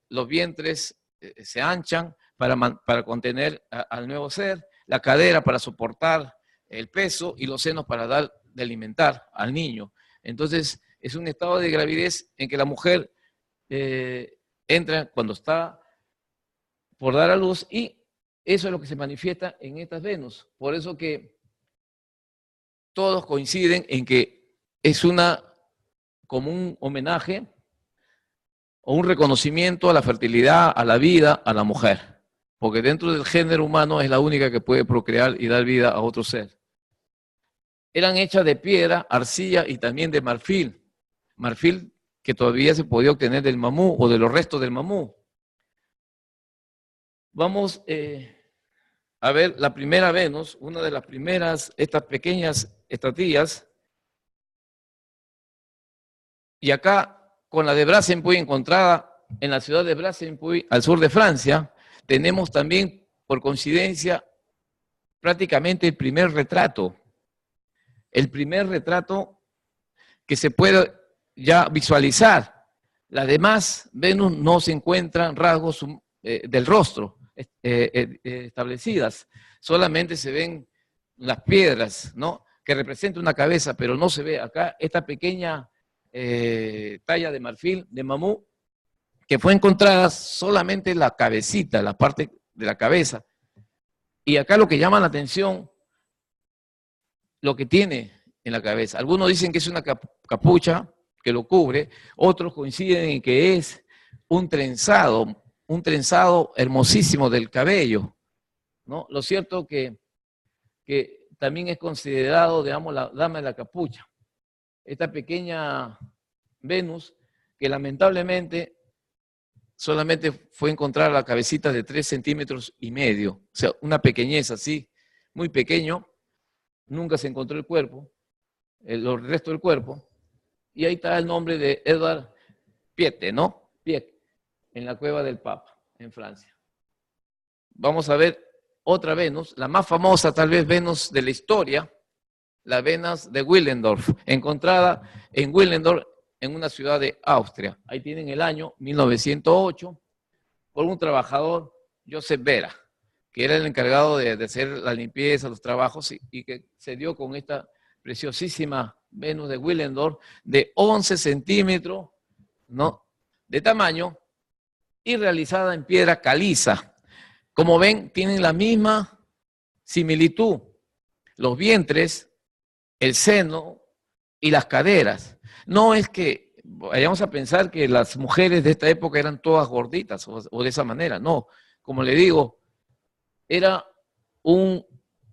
los vientres se anchan para contener al nuevo ser, la cadera para soportar el peso y los senos para dar de alimentar al niño. Entonces, es un estado de gravidez en que la mujer entra cuando está por dar a luz, y eso es lo que se manifiesta en estas Venus. Por eso que todos coinciden en que es como un homenaje o un reconocimiento a la fertilidad, a la vida, a la mujer. Porque dentro del género humano es la única que puede procrear y dar vida a otro ser. Eran hechas de piedra, arcilla y también de marfil. Marfil que todavía se podía obtener del mamú o de los restos del mamú. Vamos a ver la primera Venus, una de las primeras, estas pequeñas estatuillas. Y acá, con la de Brasenpuy encontrada en la ciudad de Brasenpuy, al sur de Francia, tenemos también, por coincidencia, prácticamente el primer retrato que se puede ya visualizar Las demás Venus no se encuentran rasgos del rostro establecidas. Solamente se ven las piedras, ¿no? Que representan una cabeza, pero no se ve acá esta pequeña talla de marfil de mamú que fue encontrada solamente la cabecita, la parte de la cabeza. Y acá lo que llama la atención, lo que tiene en la cabeza. Algunos dicen que es una capucha que lo cubre, otros coinciden en que es un trenzado hermosísimo del cabello, ¿no? Lo cierto que también es considerado, digamos, la dama de la capucha. Esta pequeña Venus, que lamentablemente solamente fue encontrar la cabecita de 3,5 centímetros, o sea, una pequeñez así, muy pequeño, nunca se encontró el cuerpo, el resto del cuerpo, y ahí está el nombre de Edward Piette, ¿no? Piette, en la cueva del Papa, en Francia. Vamos a ver otra Venus, la más famosa tal vez Venus de la historia, la Venus de Willendorf, encontrada en Willendorf, en una ciudad de Austria. Ahí tienen el año 1908, por un trabajador, Joseph Vera, que era el encargado de hacer la limpieza, los trabajos, y que se dio con esta preciosísima Venus de Willendorf de 11 centímetros, ¿no?, de tamaño, y realizada en piedra caliza. Como ven, tienen la misma similitud. Los vientres, el seno y las caderas. No es que vayamos a pensar que las mujeres de esta época eran todas gorditas o de esa manera. No, como le digo, era un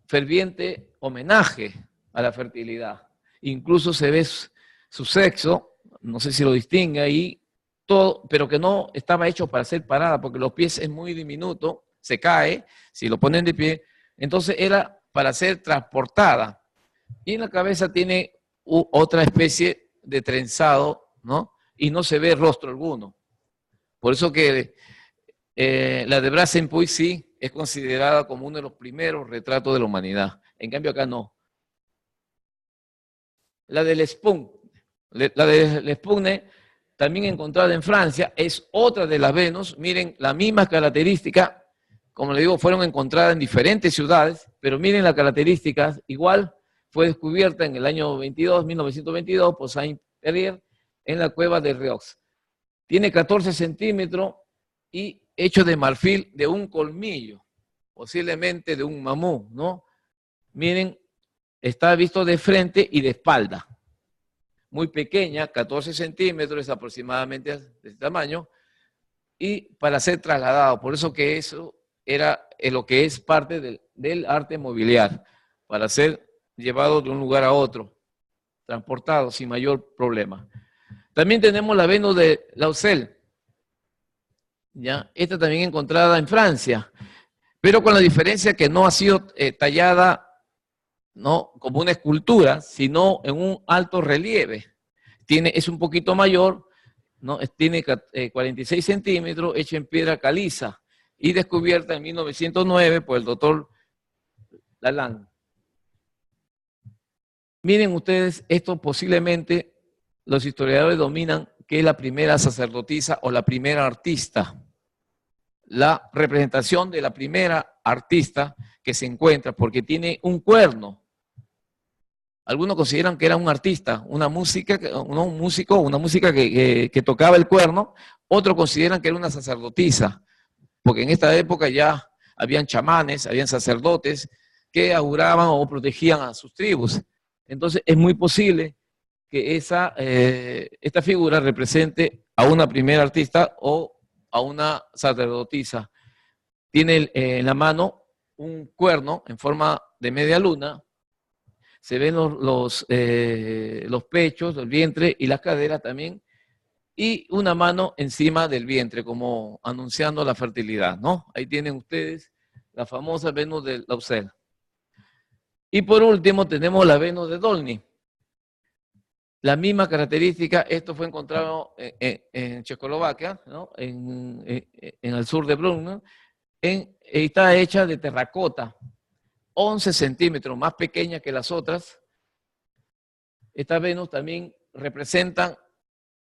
ferviente homenaje a la fertilidad. Incluso se ve su sexo, no sé si lo distingue ahí, todo, pero que no estaba hecho para ser parada, porque los pies es muy diminuto, se cae, si lo ponen de pie, entonces era para ser transportada. Y en la cabeza tiene otra especie de trenzado, ¿no? Y no se ve rostro alguno. Por eso que la de Brazenpuy sí es considerada como uno de los primeros retratos de la humanidad. En cambio acá no. La de L'Espugne, también encontrada en Francia, es otra de las Venus. Miren, las mismas características, como le digo, fueron encontradas en diferentes ciudades, pero miren las características, igual fue descubierta en el año 1922 por Saint-Pélier en la cueva de Riox. Tiene 14 centímetros y hecho de marfil de un colmillo, posiblemente de un mamú, ¿no? Miren, está visto de frente y de espalda. Muy pequeña, 14 centímetros, es aproximadamente de este tamaño, y para ser trasladado. Por eso que eso era lo que es parte del arte mobiliar, para ser llevado de un lugar a otro, transportado sin mayor problema. También tenemos la Venus de Lausel, ¿ya? Esta también encontrada en Francia, pero con la diferencia que no ha sido tallada, ¿no?, como una escultura, sino en un alto relieve. Es un poquito mayor, ¿no? Tiene 46 centímetros, hecha en piedra caliza y descubierta en 1909 por el doctor Lalande. Miren ustedes, esto posiblemente los historiadores dominan que es la primera sacerdotisa o la primera artista. La representación de la primera artista que se encuentra, porque tiene un cuerno. Algunos consideran que era un artista, una música que tocaba el cuerno. Otros consideran que era una sacerdotisa, porque en esta época ya habían chamanes, habían sacerdotes que auguraban o protegían a sus tribus. Entonces es muy posible que esta figura represente a una primera artista o a una sacerdotisa. Tiene en la mano un cuerno en forma de media luna. Se ven los pechos, el vientre y las caderas también, y una mano encima del vientre, como anunciando la fertilidad, ¿no? Ahí tienen ustedes la famosa Venus de Lausel. Y por último tenemos la Venus de Dolny. La misma característica, esto fue encontrado en Checoslovaquia, ¿no?, en el sur de Brno, está hecha de terracota, 11 centímetros, más pequeña que las otras. Estas Venus también representan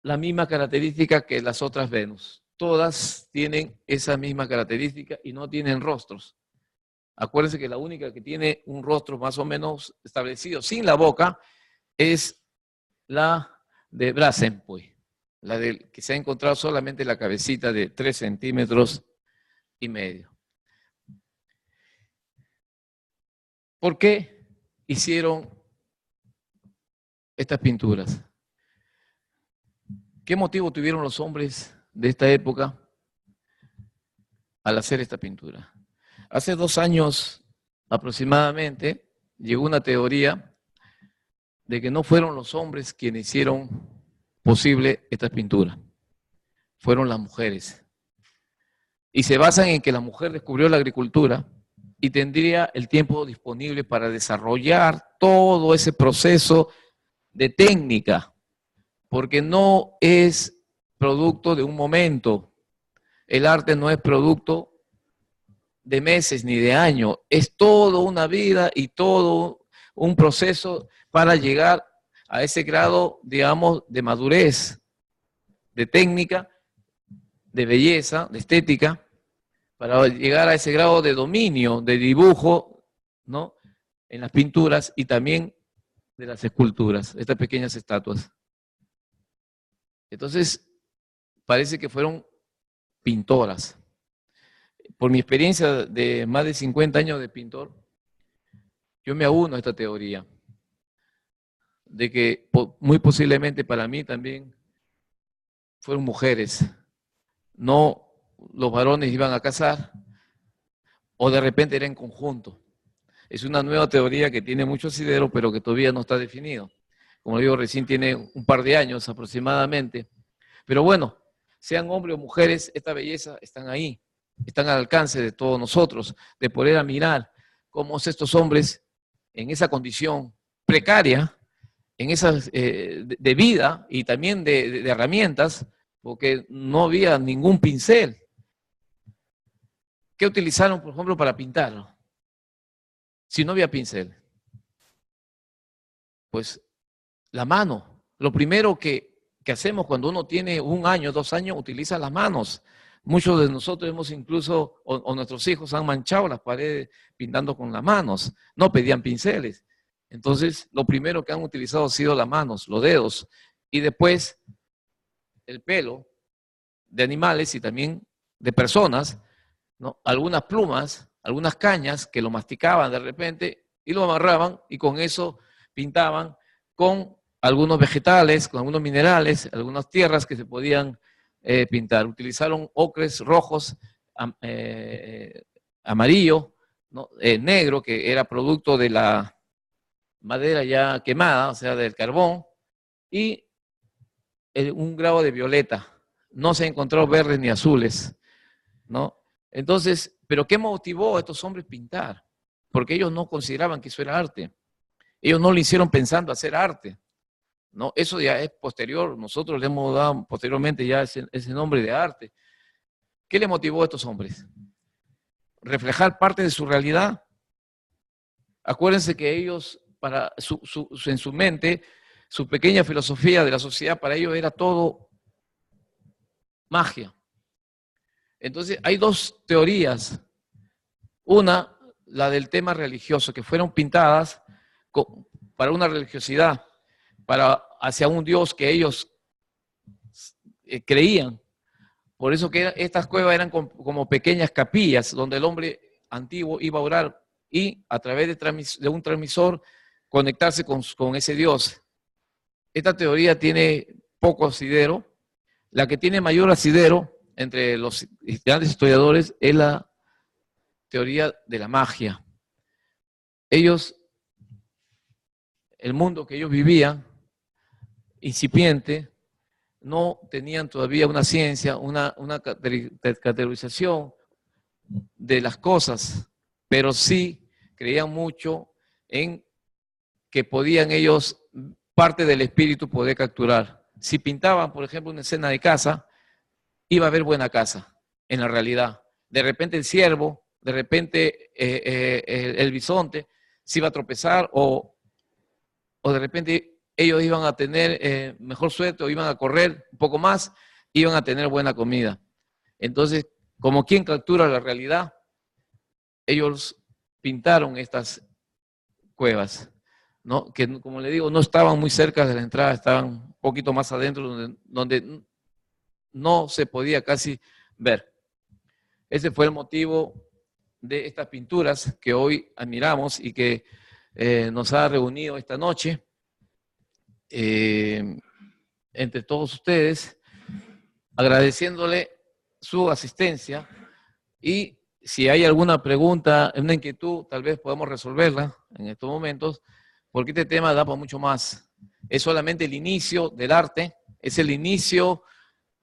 la misma característica que las otras Venus. Todas tienen esa misma característica y no tienen rostros. Acuérdense que la única que tiene un rostro más o menos establecido sin la boca es la de Brasenpoy, la del que se ha encontrado solamente la cabecita de 3,5 centímetros. ¿Por qué hicieron estas pinturas? ¿Qué motivo tuvieron los hombres de esta época al hacer esta pintura? Hace 2 años aproximadamente llegó una teoría de que no fueron los hombres quienes hicieron posible esta pintura, fueron las mujeres. Y se basan en que la mujer descubrió la agricultura y tendría el tiempo disponible para desarrollar todo ese proceso de técnica, porque no es producto de un momento. El arte no es producto de meses ni de años, es toda una vida y todo un proceso para llegar a ese grado, digamos, de madurez, de técnica, de belleza, de estética, para llegar a ese grado de dominio, de dibujo, ¿no?, en las pinturas y también de las esculturas, estas pequeñas estatuas. Entonces, parece que fueron pintoras. Por mi experiencia de más de 50 años de pintor, yo me auno a esta teoría de que muy posiblemente para mí también fueron mujeres. No los varones iban a casar o de repente era en conjunto. Es una nueva teoría que tiene mucho asidero, pero que todavía no está definido. Como digo, recién tiene un par de años aproximadamente. Pero bueno, sean hombres o mujeres, esta belleza están ahí, están al alcance de todos nosotros, de poder admirar cómo estos hombres en esa condición precaria, en esas de vida y también de herramientas, porque no había ningún pincel. ¿Qué utilizaron, por ejemplo, para pintarlo? Si no había pincel, pues la mano. Lo primero que hacemos cuando uno tiene 1 año, 2 años, utiliza las manos. Muchos de nosotros hemos incluso, o nuestros hijos han manchado las paredes pintando con las manos. No pedían pinceles. Entonces, lo primero que han utilizado ha sido las manos, los dedos. Y después, el pelo de animales y también de personas, ¿no? Algunas plumas, algunas cañas que lo masticaban de repente y lo amarraban y con eso pintaban con algunos vegetales, con algunos minerales, algunas tierras que se podían pintar. Utilizaron ocres rojos, amarillo, ¿no?, negro, que era producto de la madera ya quemada, o sea, del carbón, y un grado de violeta. No se encontró verdes ni azules, ¿no? Entonces, ¿pero qué motivó a estos hombres a pintar? Porque ellos no consideraban que eso era arte. Ellos no lo hicieron pensando hacer arte, ¿no? Eso ya es posterior. Nosotros le hemos dado posteriormente ya ese nombre de arte. ¿Qué le motivó a estos hombres? Reflejar parte de su realidad. Acuérdense que ellos, en su mente, su pequeña filosofía de la sociedad, para ellos era todo magia. Entonces, hay 2 teorías. Una, la del tema religioso, que fueron pintadas para una religiosidad, hacia un Dios que ellos creían. Por eso que estas cuevas eran como pequeñas capillas donde el hombre antiguo iba a orar y a través de un transmisor conectarse con ese Dios. Esta teoría tiene poco asidero. La que tiene mayor asidero entre los grandes historiadores es la teoría de la magia. Ellos, el mundo que ellos vivían, incipiente, no tenían todavía una ciencia, una categorización de las cosas, pero sí creían mucho en que podían ellos, parte del espíritu, poder capturar. Si pintaban, por ejemplo, una escena de casa, iba a haber buena casa, en la realidad. De repente el ciervo, de repente el bisonte, se iba a tropezar o de repente ellos iban a tener mejor suerte o iban a correr un poco más, iban a tener buena comida. Entonces, como quien captura la realidad, ellos pintaron estas cuevas, ¿no? Que como le digo, no estaban muy cerca de la entrada, estaban un poquito más adentro, donde no se podía casi ver. Ese fue el motivo de estas pinturas que hoy admiramos y que nos ha reunido esta noche entre todos ustedes, agradeciéndole su asistencia, y si hay alguna pregunta, una inquietud, tal vez podamos resolverla en estos momentos, porque este tema da para mucho más. Es solamente el inicio del arte, es el inicio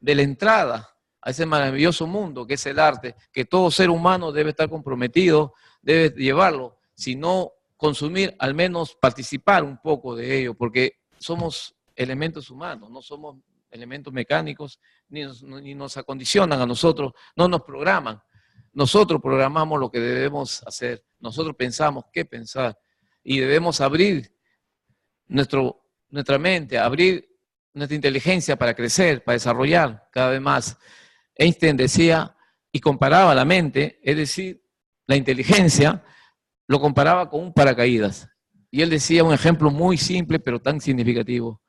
de la entrada a ese maravilloso mundo que es el arte, que todo ser humano debe estar comprometido, debe llevarlo, si no consumir, al menos participar un poco de ello, porque somos elementos humanos, no somos elementos mecánicos, ni nos acondicionan a nosotros, no nos programan. Nosotros programamos lo que debemos hacer, nosotros pensamos qué pensar, y debemos abrir nuestra mente, abrir nuestra inteligencia para crecer, para desarrollar cada vez más. Einstein decía y comparaba la mente, es decir, la inteligencia, lo comparaba con un paracaídas. Y él decía un ejemplo muy simple, pero tan significativo.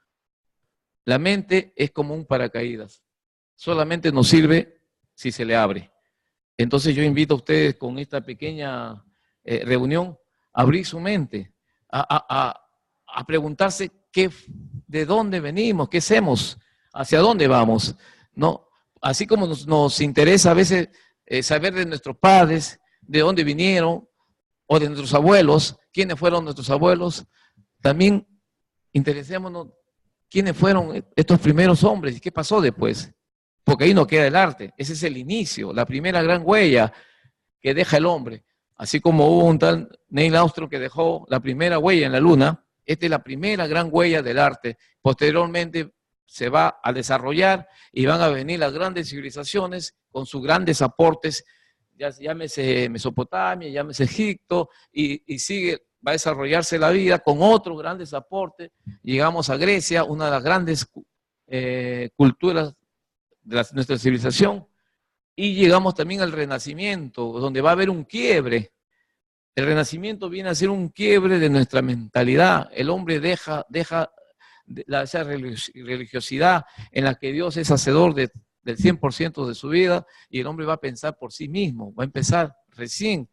La mente es como un paracaídas. Solamente nos sirve si se le abre. Entonces yo invito a ustedes con esta pequeña reunión a abrir su mente, a preguntarse de dónde venimos, qué hacemos, hacia dónde vamos, ¿no? Así como nos interesa a veces saber de nuestros padres, de dónde vinieron, o de nuestros abuelos, quiénes fueron nuestros abuelos, también interesémonos quiénes fueron estos primeros hombres y qué pasó después. Porque ahí no queda el arte, ese es el inicio, la primera gran huella que deja el hombre. Así como hubo un tal Neil Armstrong que dejó la primera huella en la luna, esta es la primera gran huella del arte. Posteriormente se va a desarrollar y van a venir las grandes civilizaciones con sus grandes aportes, llámese Mesopotamia, llámese Egipto, y sigue, va a desarrollarse la vida con otros grandes aportes. Llegamos a Grecia, una de las grandes culturas de nuestra civilización, y llegamos también al Renacimiento, donde va a haber un quiebre. El Renacimiento viene a ser un quiebre de nuestra mentalidad. El hombre deja esa religiosidad en la que Dios es hacedor del 100% de su vida, y el hombre va a pensar por sí mismo, va a empezar recién.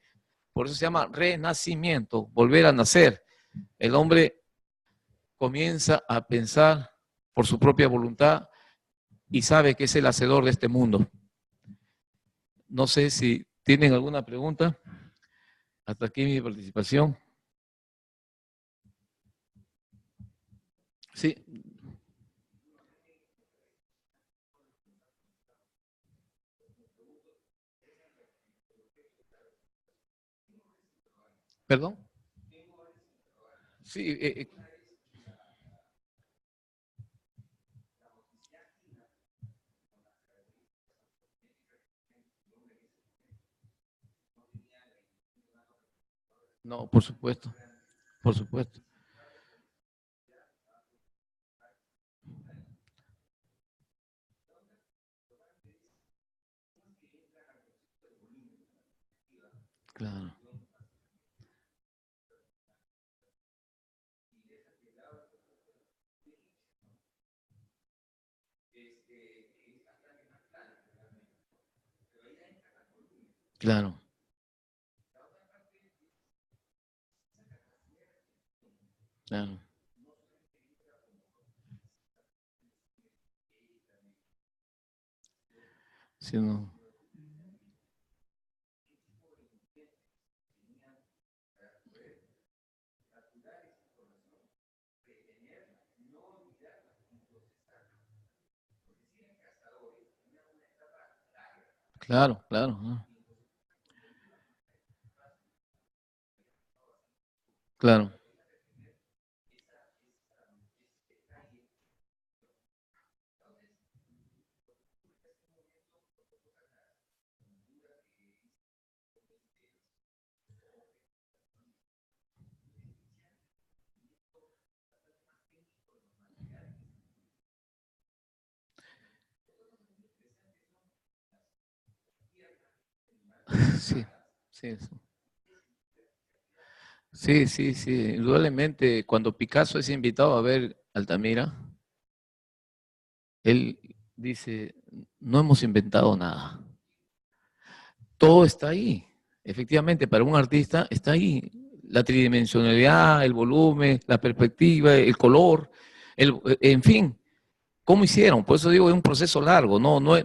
Por eso se llama renacimiento, volver a nacer. El hombre comienza a pensar por su propia voluntad y sabe que es el hacedor de este mundo. No sé si tienen alguna pregunta. Hasta aquí mi participación. Sí. ¿Perdón? Sí. No, por supuesto. Por supuesto. Claro. Claro. Claro. Sí, no. Claro, claro. ¿No? Claro. Sí, sí, sí, sí, sí. Indudablemente, cuando Picasso es invitado a ver Altamira, él dice, no hemos inventado nada. Todo está ahí. Efectivamente, para un artista está ahí. La tridimensionalidad, el volumen, la perspectiva, el color, en fin, ¿cómo hicieron? Por eso digo, es un proceso largo,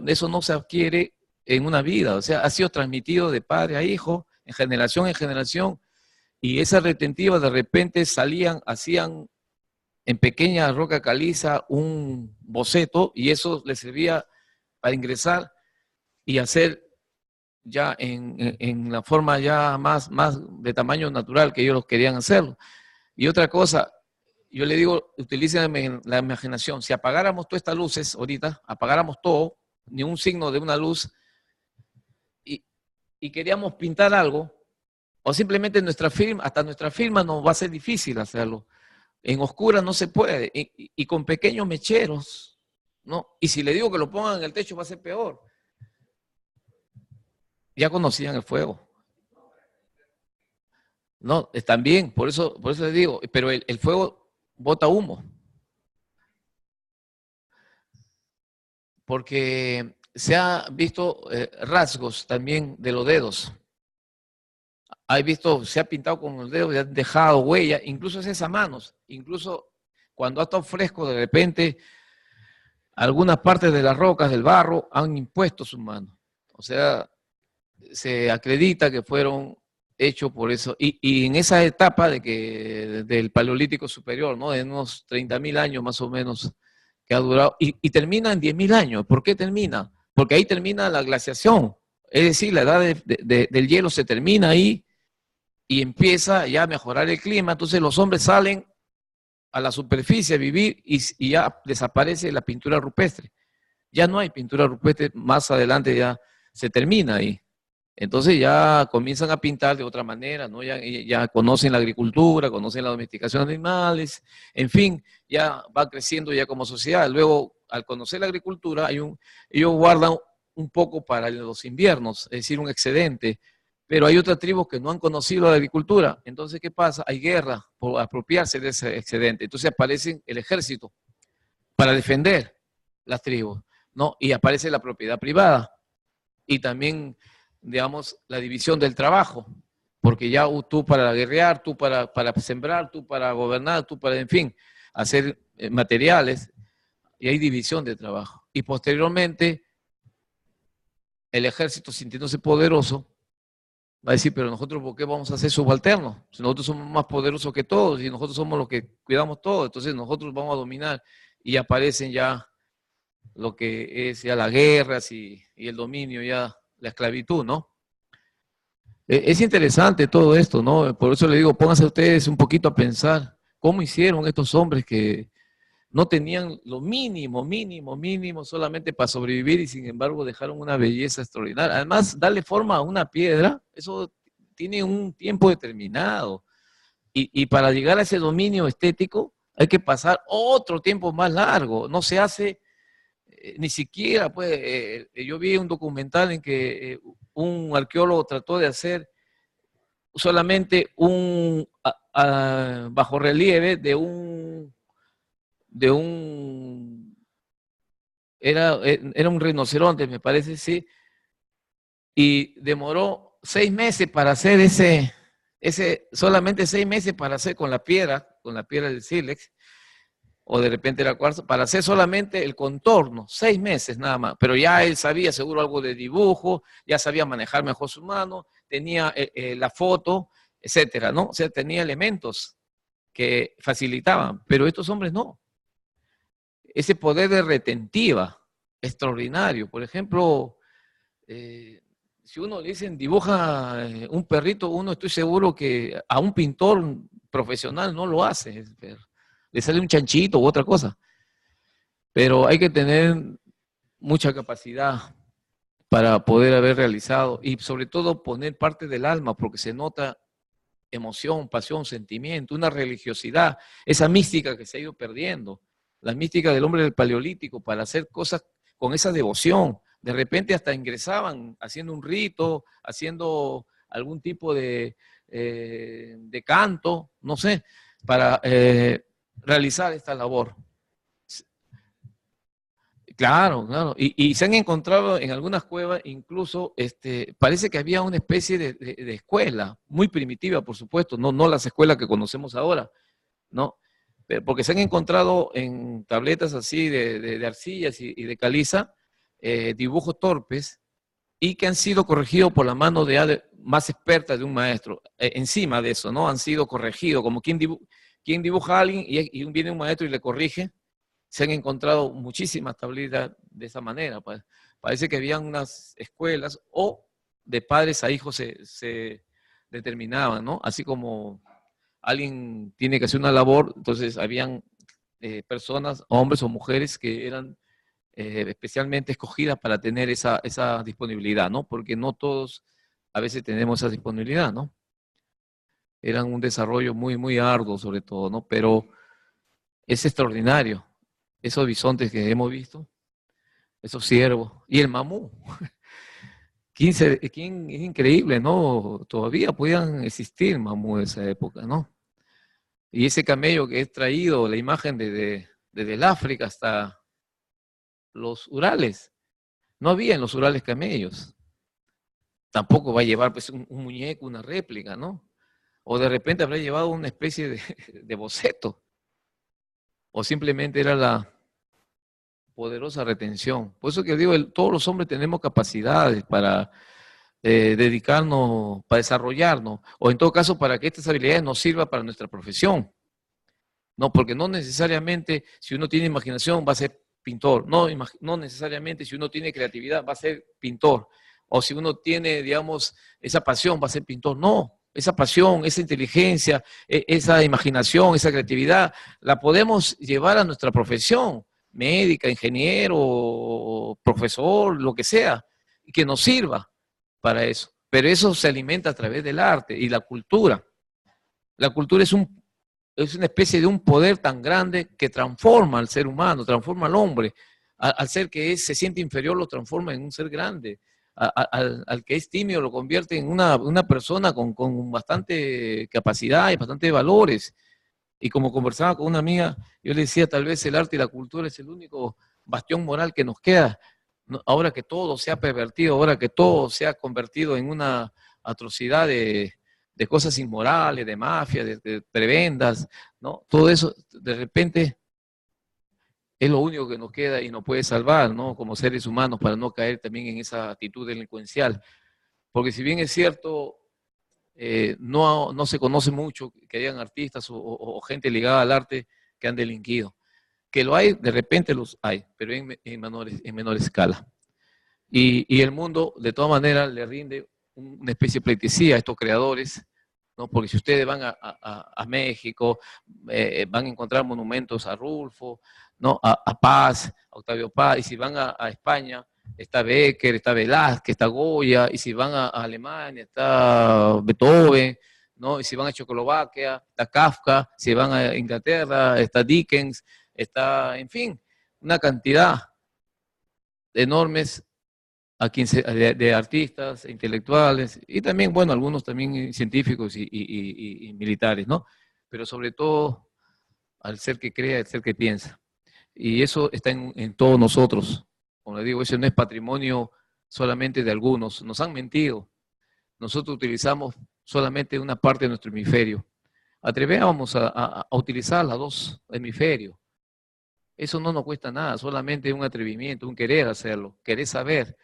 eso no se adquiere en una vida, o sea, ha sido transmitido de padre a hijo, en generación, y esas retentivas de repente salían, hacían en pequeña roca caliza un boceto y eso les servía para ingresar y hacer ya en la forma ya más de tamaño natural que ellos querían hacerlo. Y otra cosa, yo le digo, utilicen la imaginación. Si apagáramos todas estas luces ahorita, apagáramos todo, ni un signo de una luz, y, y queríamos pintar algo, o simplemente hasta nuestra firma nos va a ser difícil hacerlo. En oscura no se puede, y con pequeños mecheros, ¿no? Y si le digo que lo pongan en el techo va a ser peor. Ya conocían el fuego. No, están bien, por eso les digo, pero el fuego bota humo. Porque se ha visto rasgos también de los dedos. Hay visto, se ha pintado con los dedos, han dejado huella, incluso esas manos, incluso cuando ha estado fresco, de repente, algunas partes de las rocas, del barro, han impuesto sus manos. O sea, se acredita que fueron hechos por eso. Y en esa etapa del Paleolítico Superior, ¿no? De unos 30.000 años más o menos, que ha durado, y termina en 10.000 años. ¿Por qué termina? Porque ahí termina la glaciación. Es decir, la edad del hielo se termina ahí y empieza ya a mejorar el clima. Entonces los hombres salen a la superficie a vivir y ya desaparece la pintura rupestre. Ya no hay pintura rupestre, más adelante ya se termina ahí. Entonces ya comienzan a pintar de otra manera, ¿no? Ya conocen la agricultura, conocen la domesticación de animales, en fin, ya va creciendo ya como sociedad. Luego, al conocer la agricultura, ellos guardan un poco para los inviernos, es decir, un excedente, pero hay otras tribus que no han conocido la agricultura. Entonces, ¿qué pasa? Hay guerra por apropiarse de ese excedente. Entonces aparece el ejército para defender las tribus, ¿no? Y aparece la propiedad privada y también, digamos, la división del trabajo, porque ya tú para guerrear, tú para sembrar, tú para gobernar, tú para, en fin, hacer materiales, y hay división de trabajo. Y posteriormente, el ejército, sintiéndose poderoso, va a decir, pero nosotros, ¿por qué vamos a ser subalternos? Si nosotros somos más poderosos que todos y nosotros somos los que cuidamos todo, entonces nosotros vamos a dominar y aparecen ya lo que es ya las guerras y el dominio, ya la esclavitud, ¿no? Es interesante todo esto, ¿no? Por eso le digo, pónganse ustedes un poquito a pensar cómo hicieron estos hombres que no tenían lo mínimo solamente para sobrevivir y sin embargo dejaron una belleza extraordinaria. Además, darle forma a una piedra, eso tiene un tiempo determinado. Y para llegar a ese dominio estético hay que pasar otro tiempo más largo. No se hace ni siquiera, pues, yo vi un documental en que un arqueólogo trató de hacer solamente un bajorrelieve de un era un rinoceronte, me parece, sí, y demoró 6 meses para hacer solamente 6 meses para hacer con la piedra del sílex, o de repente era cuarzo, para hacer solamente el contorno, 6 meses nada más. Pero ya él sabía seguro algo de dibujo, ya sabía manejar mejor su mano, tenía la foto, etcétera, ¿no? O sea, tenía elementos que facilitaban, pero estos hombres no. Ese poder de retentiva, extraordinario. Por ejemplo, si uno le dicen dibuja un perrito, uno estoy seguro que a un pintor profesional no lo hace. Le sale un chanchito u otra cosa. Pero hay que tener mucha capacidad para poder haber realizado y sobre todo poner parte del alma, porque se nota emoción, pasión, sentimiento, una religiosidad, esa mística que se ha ido perdiendo, la mística del hombre del Paleolítico para hacer cosas con esa devoción, de repente hasta ingresaban haciendo un rito, haciendo algún tipo de canto, no sé, para realizar esta labor. Claro, claro. Y se han encontrado en algunas cuevas, incluso, parece que había una especie de escuela, muy primitiva, por supuesto, no las escuelas que conocemos ahora, ¿no? Porque se han encontrado en tabletas así de arcillas y de caliza, dibujos torpes y que han sido corregidos por la mano más experta de un maestro. Encima de eso, ¿no? Han sido corregidos, como quien dibuja a alguien y viene un maestro y le corrige. Se han encontrado muchísimas tablitas de esa manera. Parece que habían unas escuelas o de padres a hijos se determinaban, ¿no? Así como alguien tiene que hacer una labor, entonces habían personas, hombres o mujeres, que eran especialmente escogidas para tener esa disponibilidad, ¿no? Porque no todos a veces tenemos esa disponibilidad, ¿no? Eran un desarrollo muy, muy arduo sobre todo, ¿no? Pero es extraordinario. Esos bisontes que hemos visto, esos ciervos, y el mamú. Es increíble, ¿no? Todavía podían existir mamú en esa época, ¿no? Y ese camello que es traído, la imagen desde el África hasta los Urales. No había en los Urales camellos. Tampoco va a llevar pues, un muñeco, una réplica, ¿no? O de repente habrá llevado una especie de boceto. O simplemente era la poderosa retención. Por eso que digo, todos los hombres tenemos capacidades para dedicarnos, para desarrollarnos, o en todo caso para que estas habilidades nos sirvan para nuestra profesión. No, porque no necesariamente si uno tiene imaginación va a ser pintor, no necesariamente si uno tiene creatividad va a ser pintor, o si uno tiene, digamos, esa pasión va a ser pintor. No, esa pasión, esa inteligencia, esa imaginación, esa creatividad, la podemos llevar a nuestra profesión, médica, ingeniero, profesor, lo que sea, y que nos sirva para eso. Pero eso se alimenta a través del arte y la cultura. La cultura es una especie de un poder tan grande que transforma al ser humano, transforma al hombre. Al ser que se siente inferior lo transforma en un ser grande. Al que es tímido lo convierte en una persona con bastante capacidad y bastante valores. Y como conversaba con una amiga, yo le decía, tal vez el arte y la cultura es el único bastión moral que nos queda. Ahora que todo se ha pervertido, ahora que todo se ha convertido en una atrocidad de cosas inmorales, de mafia, de prebendas, ¿no? Todo eso de repente es lo único que nos queda y nos puede salvar, ¿no? Como seres humanos, para no caer también en esa actitud delincuencial. Porque si bien es cierto, no se conoce mucho que hayan artistas o gente ligada al arte que han delinquido. Que lo hay, de repente los hay, pero en menor escala. Y el mundo, de todas maneras, le rinde una especie de pleitesía a estos creadores, ¿no? Porque si ustedes van a México, van a encontrar monumentos a Rulfo, ¿no? A Paz, a Octavio Paz, y si van a España, está Becker, está Velázquez, está Goya, y si van a Alemania, está Beethoven, ¿no? Y si van a Checoslovaquia, está Kafka, si van a Inglaterra, está Dickens, está, en fin, una cantidad enormes de artistas, intelectuales, y también, bueno, algunos también científicos y militares, ¿no? Pero sobre todo al ser que crea, al ser que piensa. Y eso está en todos nosotros. Como le digo, eso no es patrimonio solamente de algunos. Nos han mentido. Nosotros utilizamos solamente una parte de nuestro hemisferio. Atrevámonos a utilizar los dos hemisferios. Eso no nos cuesta nada, solamente un atrevimiento, un querer hacerlo, querer saber.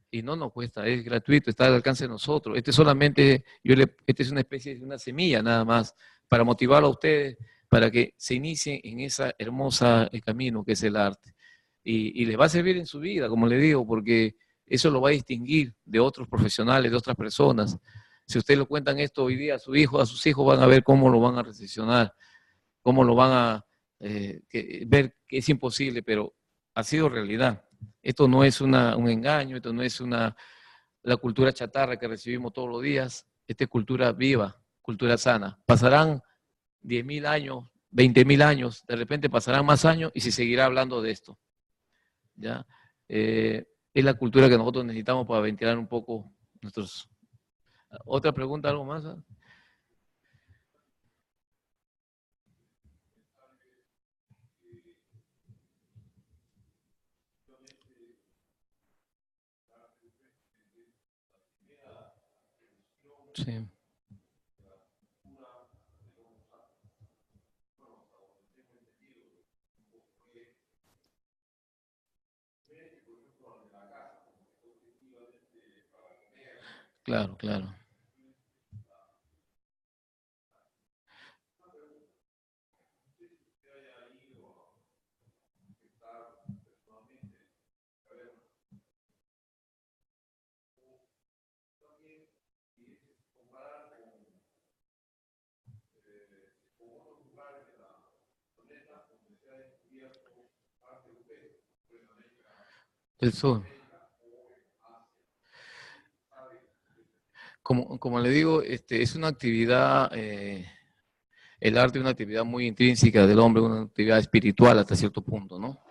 Y no nos cuesta, es gratuito, está al alcance de nosotros. Este es una especie de una semilla nada más para motivar a ustedes para que se inicien en ese hermoso camino que es el arte. Y les va a servir en su vida, como le digo, porque eso lo va a distinguir de otros profesionales, de otras personas. Si ustedes lo cuentan esto hoy día a su hijo, a sus hijos van a ver cómo lo van a recepcionar, cómo lo van a ver que es imposible, pero ha sido realidad. Esto no es un engaño, esto no es la cultura chatarra que recibimos todos los días, esta es cultura viva, cultura sana. Pasarán 10.000 años, 20.000 años, de repente pasarán más años y se seguirá hablando de esto. ¿Ya? es la cultura que nosotros necesitamos para ventilar un poco nuestros... ¿Otra pregunta, algo más? Sí, claro, claro. El sur. Como le digo, es una actividad, el arte es una actividad muy intrínseca del hombre, una actividad espiritual hasta cierto punto, ¿no?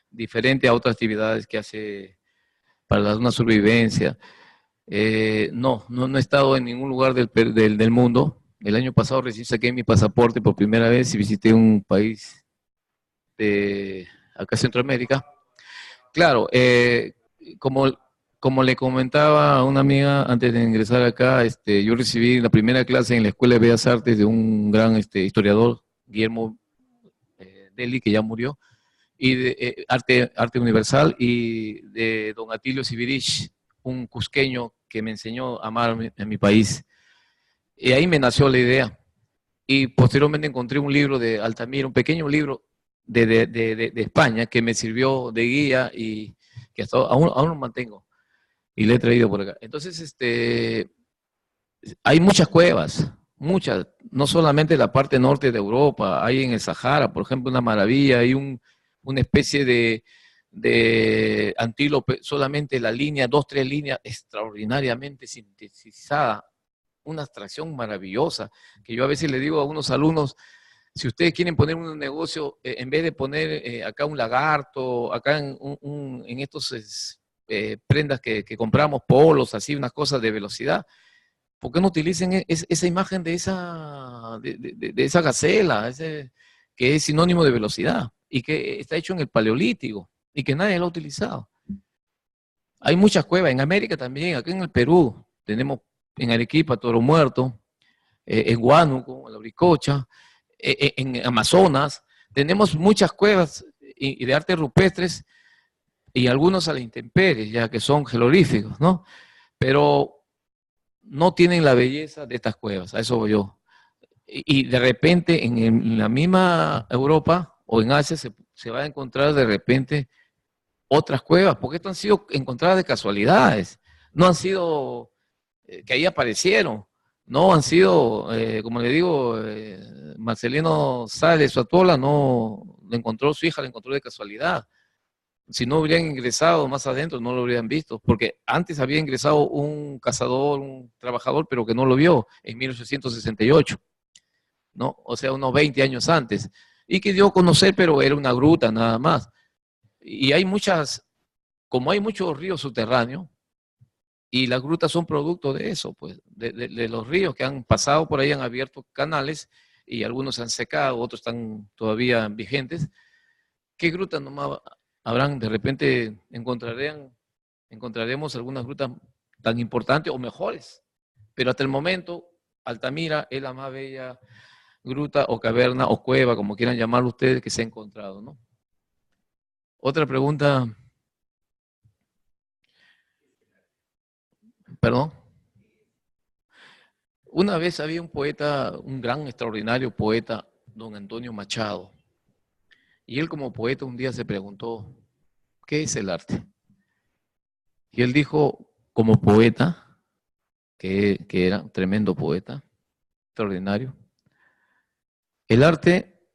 Diferente a otras actividades que hace para una sobrevivencia. No he estado en ningún lugar del mundo. El año pasado recién saqué mi pasaporte por primera vez y visité un país de acá Centroamérica. Claro, como, como le comentaba a una amiga antes de ingresar acá, yo recibí la primera clase en la Escuela de Bellas Artes de un gran historiador, Guillermo Deli, que ya murió, y de arte universal, y de don Atilio Sibirich, un cusqueño que me enseñó a amar a mi país. Y ahí me nació la idea. Y posteriormente encontré un libro de Altamira, un pequeño libro de España que me sirvió de guía y que hasta aún lo mantengo y le he traído por acá. Entonces, hay muchas cuevas, muchas, no solamente la parte norte de Europa, hay en el Sahara, por ejemplo, una maravilla, hay una especie de antílope, solamente la línea, dos, tres líneas, extraordinariamente sintetizada, una abstracción maravillosa, que yo a veces le digo a unos alumnos, si ustedes quieren poner un negocio, en vez de poner acá un lagarto, acá en estos prendas que compramos, polos, así, unas cosas de velocidad, ¿por qué no utilicen esa imagen de esa gacela, que es sinónimo de velocidad y que está hecho en el Paleolítico y que nadie lo ha utilizado? Hay muchas cuevas, en América también, acá en el Perú, tenemos en Arequipa, Toro Muerto, en Huánuco, en la Uricocha, en Amazonas, tenemos muchas cuevas y de arte rupestres y algunos a la intemperie, ya que son geológicos, ¿no? Pero no tienen la belleza de estas cuevas, a eso voy yo. Y de repente en la misma Europa o en Asia se va a encontrar de repente otras cuevas, porque estas han sido encontradas de casualidades, no han sido que ahí aparecieron, no han sido, como le digo, Marcelino Sales, su atola, no lo encontró su hija, lo encontró de casualidad. Si no hubieran ingresado más adentro, no lo habrían visto, porque antes había ingresado un cazador, un trabajador, pero que no lo vio en 1868, ¿no? O sea, unos 20 años antes, y que dio a conocer, pero era una gruta nada más. Y hay muchas, como hay muchos ríos subterráneos, y las grutas son producto de eso, pues, de los ríos que han pasado por ahí, han abierto canales, y algunos se han secado, otros están todavía vigentes. ¿Qué grutas nomás habrán? De repente encontraremos algunas grutas tan importantes o mejores, pero hasta el momento Altamira es la más bella gruta o caverna o cueva, como quieran llamarlo ustedes, que se ha encontrado, ¿no? Otra pregunta, perdón. Una vez había un poeta, un gran, extraordinario poeta, don Antonio Machado, y él como poeta un día se preguntó, ¿qué es el arte? Y él dijo, como poeta, que era un tremendo poeta, extraordinario, el arte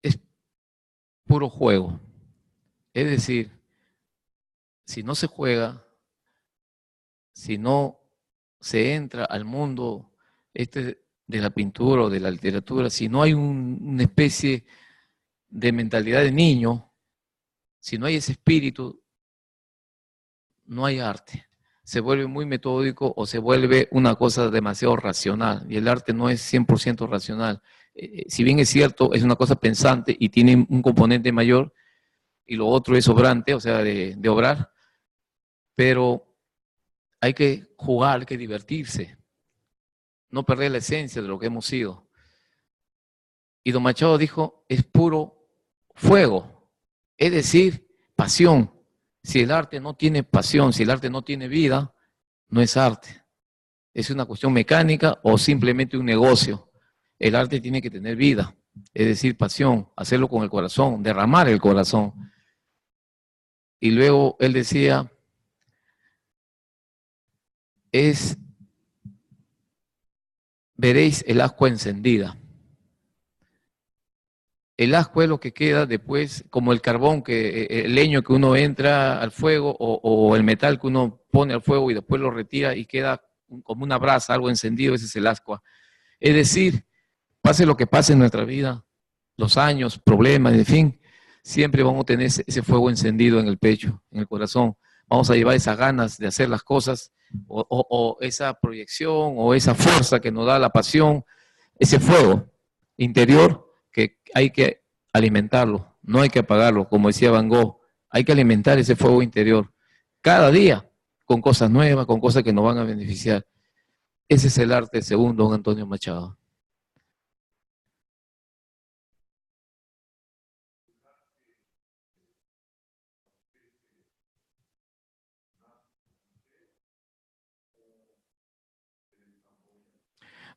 es puro juego. Es decir, si no se juega, si no se entra al mundo de la pintura o de la literatura, si no hay una especie de mentalidad de niño, Si no hay ese espíritu, no hay arte. Se vuelve muy metódico o se vuelve una cosa demasiado racional. Y el arte no es 100% racional. Si bien es cierto, es una cosa pensante y tiene un componente mayor, y lo otro es obrante, o sea, de obrar, pero hay que jugar, hay que divertirse, no perder la esencia de lo que hemos sido. Y don Machado dijo, es puro fuego, es decir, pasión. Si el arte no tiene pasión, si el arte no tiene vida, no es arte. Es una cuestión mecánica o simplemente un negocio. El arte tiene que tener vida, es decir, pasión, hacerlo con el corazón, derramar el corazón. Y luego él decía, veréis el ascua encendida. El ascua es lo que queda después, como el carbón, el leño que uno entra al fuego o el metal que uno pone al fuego y después lo retira y queda como una brasa, algo encendido, ese es el ascua. Es decir, pase lo que pase en nuestra vida, los años, problemas, en fin, siempre vamos a tener ese fuego encendido en el pecho, en el corazón. Vamos a llevar esas ganas de hacer las cosas o esa proyección o esa fuerza que nos da la pasión, ese fuego interior que hay que alimentarlo, no hay que apagarlo, como decía Van Gogh, hay que alimentar ese fuego interior cada día con cosas nuevas, con cosas que nos van a beneficiar. Ese es el arte según don Antonio Machado.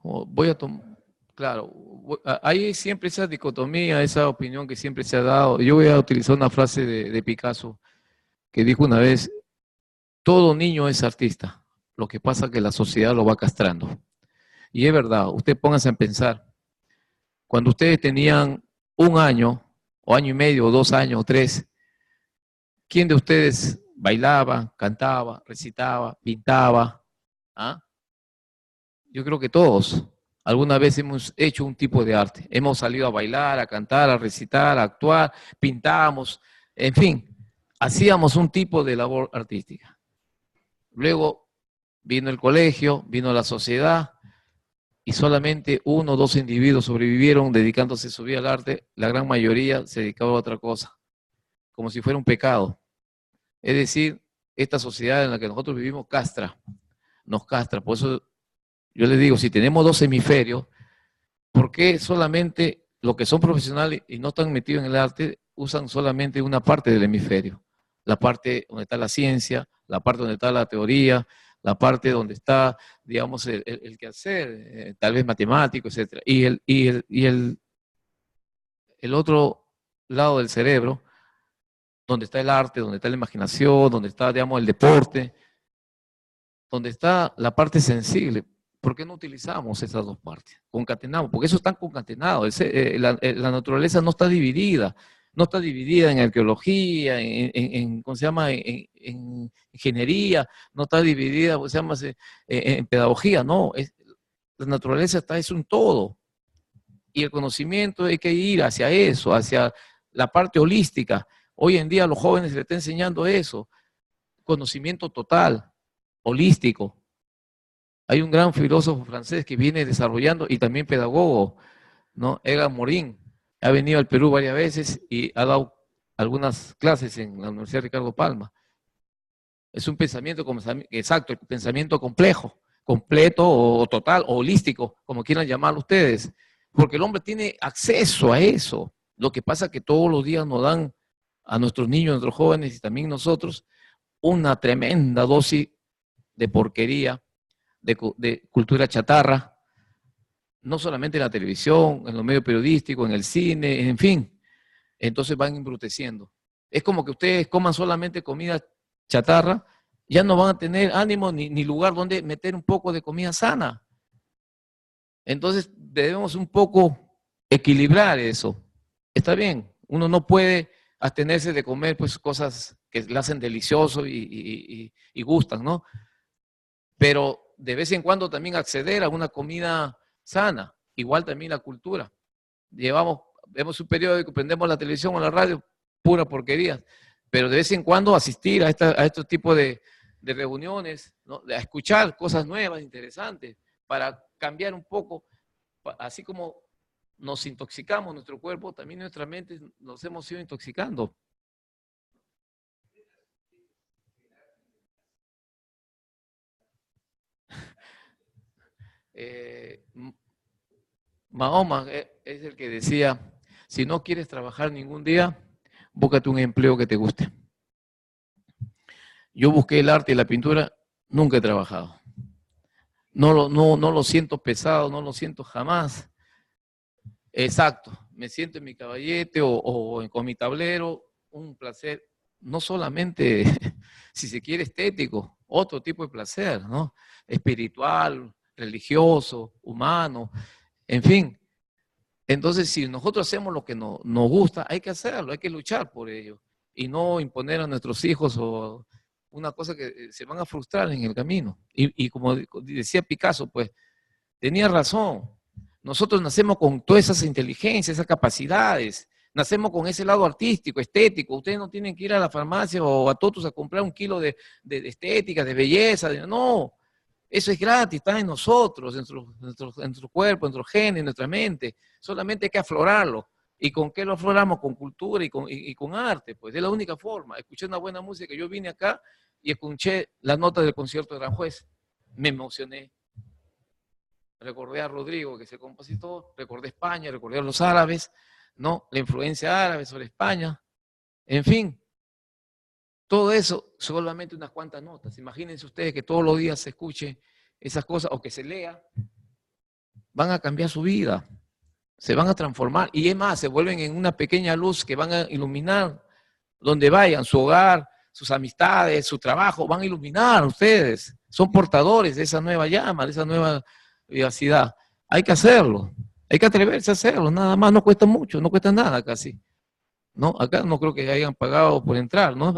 Voy a tomar, claro, hay siempre esa dicotomía, esa opinión que siempre se ha dado. Yo voy a utilizar una frase de Picasso que dijo una vez, todo niño es artista, lo que pasa es que la sociedad lo va castrando. Y es verdad, usted póngase a pensar, cuando ustedes tenían 1 año, o año y medio, o 2 años, o 3, ¿quién de ustedes bailaba, cantaba, recitaba, pintaba? ¿Ah? Yo creo que todos alguna vez hemos hecho un tipo de arte. Hemos salido a bailar, a cantar, a recitar, a actuar, pintábamos, en fin, hacíamos un tipo de labor artística. Luego vino el colegio, vino la sociedad y solamente 1 o 2 individuos sobrevivieron dedicándose su vida al arte. La gran mayoría se dedicaba a otra cosa, como si fuera un pecado. Es decir, esta sociedad en la que nosotros vivimos nos castra. Por eso yo les digo, si tenemos 2 hemisferios, ¿por qué solamente los que son profesionales y no están metidos en el arte usan solamente una parte del hemisferio? La parte donde está la ciencia, la parte donde está la teoría, la parte donde está, digamos, el quehacer, tal vez matemático, etc. El otro lado del cerebro, donde está el arte, donde está la imaginación, donde está, digamos, el deporte, donde está la parte sensible. ¿Por qué no utilizamos esas dos partes? Concatenamos, porque eso está concatenado. La naturaleza no está dividida. No está dividida en arqueología, ¿cómo se llama? En ingeniería, no está dividida, ¿cómo se llama? En pedagogía, no. La naturaleza es un todo. Y el conocimiento hay que ir hacia eso, hacia la parte holística. Hoy en día a los jóvenes se les está enseñando eso. Conocimiento total, holístico. Hay un gran filósofo francés que viene desarrollando y también pedagogo, ¿no? Edgar Morin. Ha venido al Perú varias veces y ha dado algunas clases en la Universidad Ricardo Palma. Es un pensamiento, exacto, el pensamiento complejo, completo o total o holístico, como quieran llamarlo ustedes, porque el hombre tiene acceso a eso. Lo que pasa es que todos los días nos dan a nuestros niños, a nuestros jóvenes y también nosotros una tremenda dosis de porquería, de cultura chatarra, no solamente en la televisión, en los medios periodísticos, en el cine, en fin. Entonces van embruteciendo. Es como que ustedes coman solamente comida chatarra, ya no van a tener ánimo ni lugar donde meter un poco de comida sana. Entonces debemos un poco equilibrar eso. Está bien, uno no puede abstenerse de comer pues cosas que le hacen delicioso y gustan, ¿no? Pero de vez en cuando también acceder a una comida sana, igual también la cultura. Vemos un periódico, prendemos la televisión o la radio, pura porquería. pero de vez en cuando asistir a estos tipos de reuniones, ¿no? A escuchar cosas nuevas, interesantes, para cambiar un poco, así como nos intoxicamos nuestro cuerpo, también nuestra mente nos hemos ido intoxicando. Mahoma es el que decía, si no quieres trabajar ningún día, búscate un empleo que te guste. Yo busqué el arte y la pintura, nunca he trabajado. No lo siento pesado, no lo siento jamás. Exacto, me siento en mi caballete o con mi tablero, un placer, no solamente, si se quiere, estético, otro tipo de placer, ¿no? Espiritual, religioso, humano, en fin. Entonces, si nosotros hacemos lo que nos gusta, hay que hacerlo, hay que luchar por ello y no imponer a nuestros hijos o una cosa que se van a frustrar en el camino. Y como decía Picasso, pues tenía razón. Nosotros nacemos con todas esas inteligencias, esas capacidades. Nacemos con ese lado artístico, estético. Ustedes no tienen que ir a la farmacia o a Totus a comprar un kilo de estética, de belleza. No, eso es gratis, está en nosotros, en nuestro cuerpo, en nuestro genes, en nuestra mente. Solamente hay que aflorarlo. ¿Y con qué lo afloramos? Con cultura y con arte. Pues es la única forma. Escuché una buena música. Yo vine acá y escuché las notas del concierto de Aranjuez. Me emocioné. Recordé a Rodrigo, que es el compositor, recordé España, recordé a los árabes, ¿no? La influencia árabe sobre España, en fin, todo eso solamente unas cuantas notas. Imagínense ustedes que todos los días se escuche esas cosas o que se lea, van a cambiar su vida, se van a transformar y es más, se vuelven en una pequeña luz que van a iluminar donde vayan, su hogar, sus amistades, su trabajo, van a iluminar ustedes, son portadores de esa nueva llama, de esa nueva vivacidad. Hay que hacerlo, hay que atreverse a hacerlo, nada más, no cuesta mucho, no cuesta nada casi. ¿No? Acá no creo que hayan pagado por entrar, ¿no?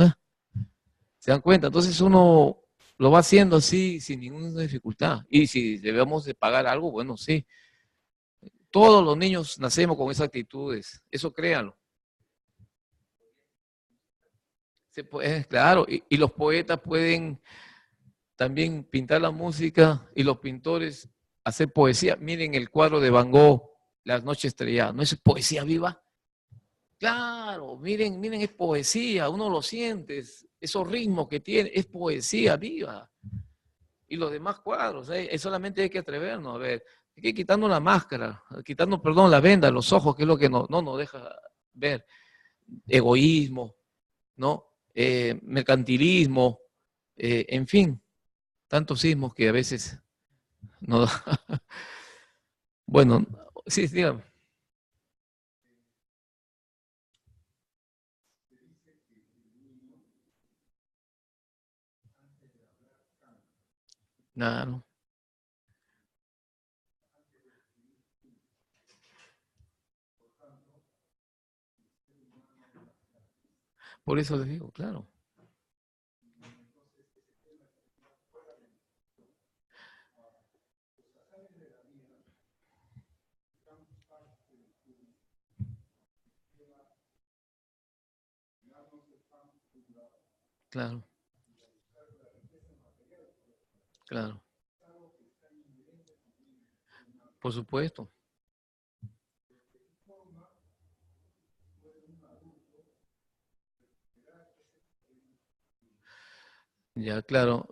¿Se dan cuenta? Entonces uno lo va haciendo así sin ninguna dificultad. Y si debemos de pagar algo, bueno, sí. Todos los niños nacemos con esas actitudes, eso créanlo. Se puede, claro, y los poetas pueden también pintar la música y los pintores hacer poesía. Miren el cuadro de Van Gogh, Las noches estrelladas, ¿no es poesía viva? Claro, miren, miren, es poesía, uno lo siente, esos ritmos que tiene, es poesía viva. Y los demás cuadros, solamente hay que atrevernos a ver, hay que ir quitando la máscara, quitando, perdón, la venda, los ojos, que es lo que no nos deja ver. Egoísmo, ¿no? Mercantilismo, en fin, tantos sismos que a veces no. Bueno, sí, dígame. Claro, por eso les digo, claro, claro, claro, por supuesto. Ya, claro,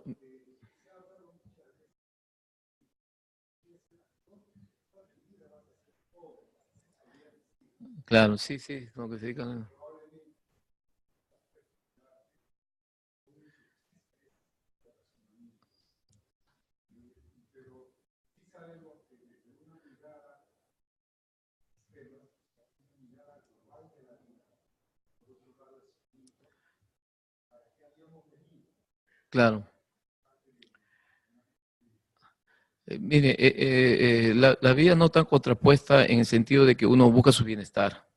claro, sí, sí, lo que se dedican. Claro. Mire, la vida no está contrapuesta en el sentido de que uno busca su bienestar.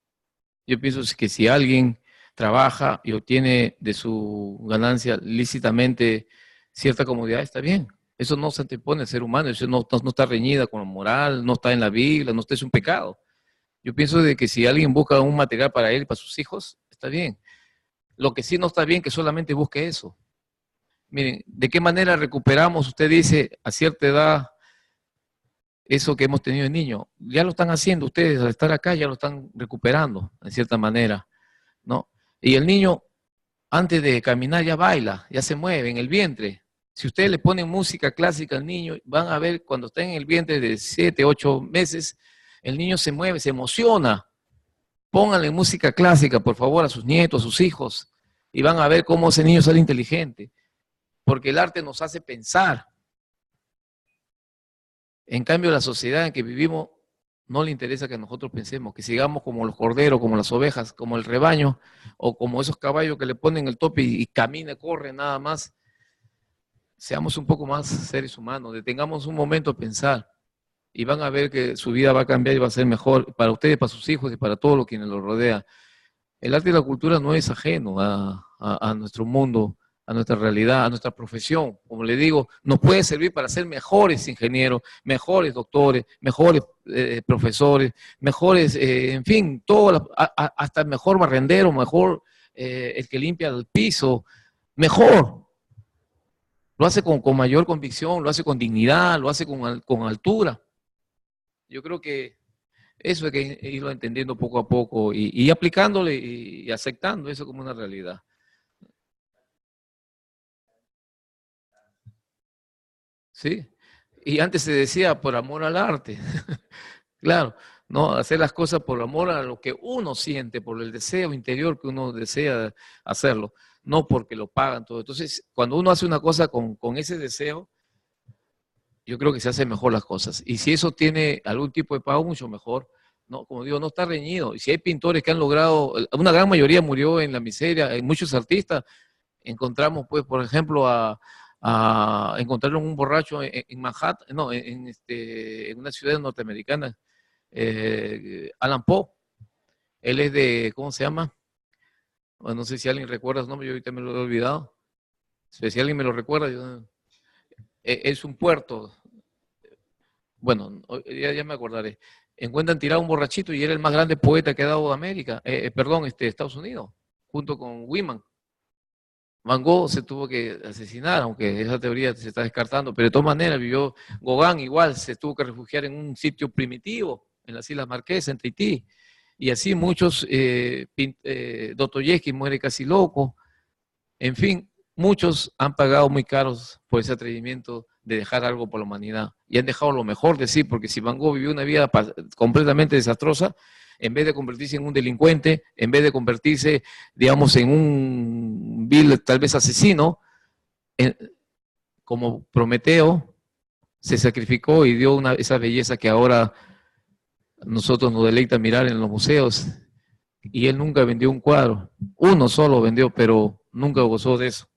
Yo pienso que si alguien trabaja y obtiene de su ganancia lícitamente cierta comodidad, está bien. Eso no se antepone al ser humano, eso no está reñida con la moral, no está en la Biblia, no está, es un pecado. Yo pienso de que si alguien busca un material para él y para sus hijos, está bien. Lo que sí no está bien que solamente busque eso. Miren, ¿de qué manera recuperamos? Usted dice, a cierta edad, eso que hemos tenido de niño. Ya lo están haciendo ustedes, al estar acá ya lo están recuperando, en cierta manera, ¿no? Y el niño, antes de caminar, ya baila, ya se mueve en el vientre. Si ustedes le ponen música clásica al niño, van a ver cuando está en el vientre de 7, 8 meses, el niño se mueve, se emociona. Pónganle música clásica, por favor, a sus nietos, a sus hijos, y van a ver cómo ese niño sale inteligente. Porque el arte nos hace pensar. En cambio, la sociedad en que vivimos no le interesa que nosotros pensemos, que sigamos como los corderos, como las ovejas, como el rebaño, o como esos caballos que le ponen el tope y camina, corre nada más. Seamos un poco más seres humanos, detengamos un momento a pensar y van a ver que su vida va a cambiar y va a ser mejor para ustedes, para sus hijos y para todos los quienes los rodean. El arte y la cultura no es ajeno a nuestro mundo, a nuestra realidad, a nuestra profesión. Como le digo, nos puede servir para ser mejores ingenieros, mejores doctores, mejores profesores, mejores, en fin, todo, hasta el mejor barrendero, mejor el que limpia el piso, mejor. Lo hace con mayor convicción, lo hace con dignidad, lo hace con altura. Yo creo que eso hay que irlo entendiendo poco a poco y aplicándole y aceptando eso como una realidad. ¿Sí? Y antes se decía por amor al arte. Claro, no, hacer las cosas por amor a lo que uno siente, por el deseo interior que uno desea hacerlo, no porque lo pagan todo. Entonces, cuando uno hace una cosa con ese deseo, yo creo que se hacen mejor las cosas. Y si eso tiene algún tipo de pago, mucho mejor. No, como digo, no está reñido. Y si hay pintores que han logrado, una gran mayoría murió en la miseria, hay muchos artistas. Encontramos, pues, por ejemplo, encontraron un borracho en Manhattan, no, en una ciudad norteamericana, Alan Poe. Él es de, ¿cómo se llama? Bueno, no sé si alguien recuerda su nombre, yo ahorita me lo he olvidado. Si alguien me lo recuerda, es un puerto. Bueno, ya me acordaré. Encuentran tirado un borrachito y era el más grande poeta que ha dado América, perdón, Estados Unidos, junto con Whitman. Van Gogh se tuvo que asesinar, aunque esa teoría se está descartando, pero de todas maneras vivió. Gauguin igual se tuvo que refugiar en un sitio primitivo, en las Islas Marquesas, en Tahití, y así muchos, Dostoyevsky muere casi loco, en fin, muchos han pagado muy caros por ese atrevimiento de dejar algo por la humanidad, y han dejado lo mejor de sí, porque si Van Gogh vivió una vida completamente desastrosa, en vez de convertirse en un delincuente, en vez de convertirse, digamos, en un vil, tal vez asesino, como Prometeo, se sacrificó y dio esa belleza que ahora nosotros nos deleita mirar en los museos. Y él nunca vendió un cuadro. Uno solo vendió, pero nunca gozó de eso.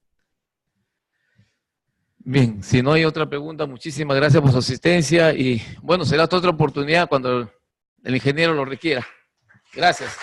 Bien, si no hay otra pregunta, muchísimas gracias por su asistencia y bueno, será hasta otra oportunidad cuando el ingeniero lo requiera. Gracias.